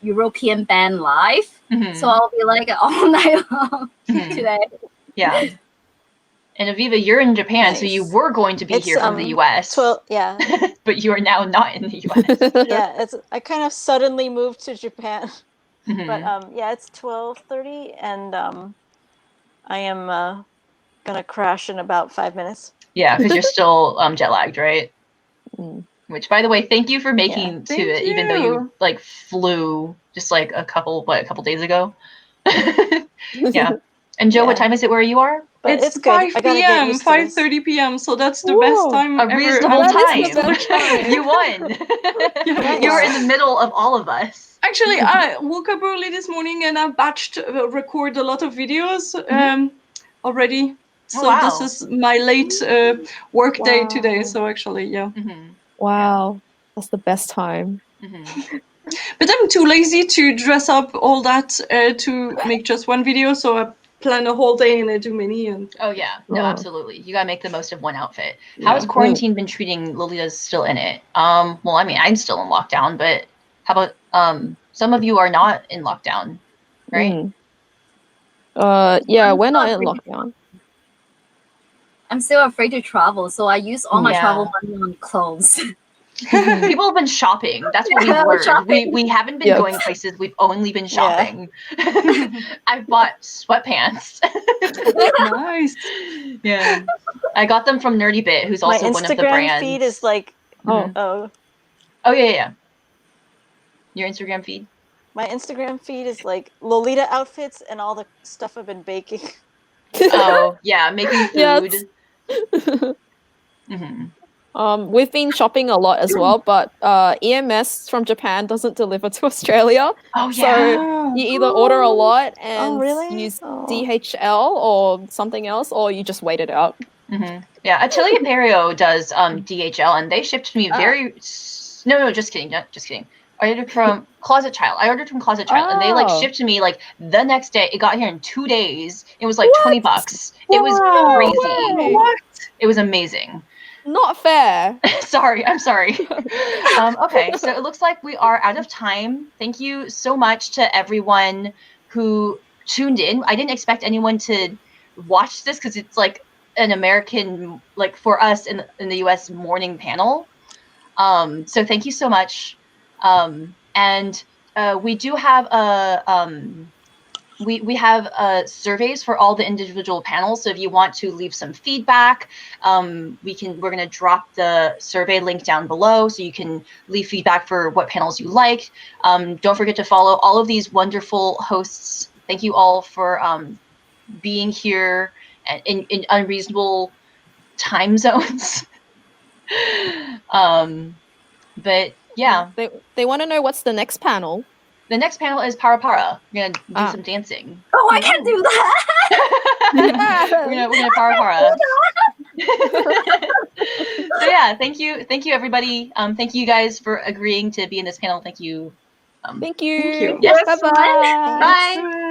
European band live. So I'll be like all night long today. Yeah. And Aviva, you're in Japan, so you were going to be here from the US. But you are now not in the US. Yeah, I kind of suddenly moved to Japan. But it's 12:30, and I am gonna crash in about 5 minutes. Yeah, because you're still jet lagged, right? Which, by the way, thank you for making it, even though you like flew just like a couple days ago. Yeah. And Joe, what time is it where you are? But it's 5 p.m., 5:30 p.m. So that's the best time ever. Reasonable time. You won. You were in the middle of all of us. Actually, I woke up early this morning and I batched record a lot of videos already. So this is my late work day today. So actually, Wow, that's the best time. But I'm too lazy to dress up all that to make just one video. So I plan a whole day in a mini and Oh yeah, no, Oh. absolutely. You gotta make the most of one outfit. How has Yeah. quarantine been treating Lolita's still in it? Well, I mean, I'm still in lockdown, but how about some of you are not in lockdown, right? Mm. Yeah, I'm we're not still in afraid- lockdown. I'm still afraid to travel, so I use all my Yeah. travel money on clothes. People have been shopping. That's what we've Yeah, learned. shopping. We haven't been Yep. going places. We've only been Yeah. shopping. I've bought sweatpants. Nice. Yeah. I got them from Nerdy Bit, who's My also one of the Instagram brands. feed is like, Oh. oh, Oh yeah. Your Instagram feed? my Instagram feed is like Lolita outfits and all the stuff I've been baking. Oh yeah, making food. Yes. Hmm. We've been shopping a lot as well, but EMS from Japan doesn't deliver to Australia. Oh So yeah. you either order a lot and really? use Oh. DHL or something else, or you just wait it out. Hmm. Yeah, Atelier Perio does DHL, and they shipped to me no, just kidding, just kidding. I ordered from Closet Child. And they like Oh. shipped to me like the next day. It got here in 2 days. It was like What? $20. It was Wow. crazy. way. What? It was amazing. Not fair. I'm sorry. Okay, so it looks like we are out of time. Thank you so much to everyone who tuned in. I didn't expect anyone to watch this because it's like an American, like for us in the US morning panel. So thank you so much. And we do have we have surveys for all the individual panels. So if you want to leave some feedback, we're going to drop the survey link down below so you can leave feedback for what panels you like. Don't forget to follow all of these wonderful hosts. Thank you all for being here in unreasonable time zones. But yeah, They want to know what's the next panel. the next panel is Para Para. We're gonna do some dancing. Oh, I can do that. We're gonna Para Para. So yeah, thank you everybody. Thank you guys for agreeing to be in this panel. Thank you. Thank you. Thank you. Yes. Bye-bye. Bye. Bye.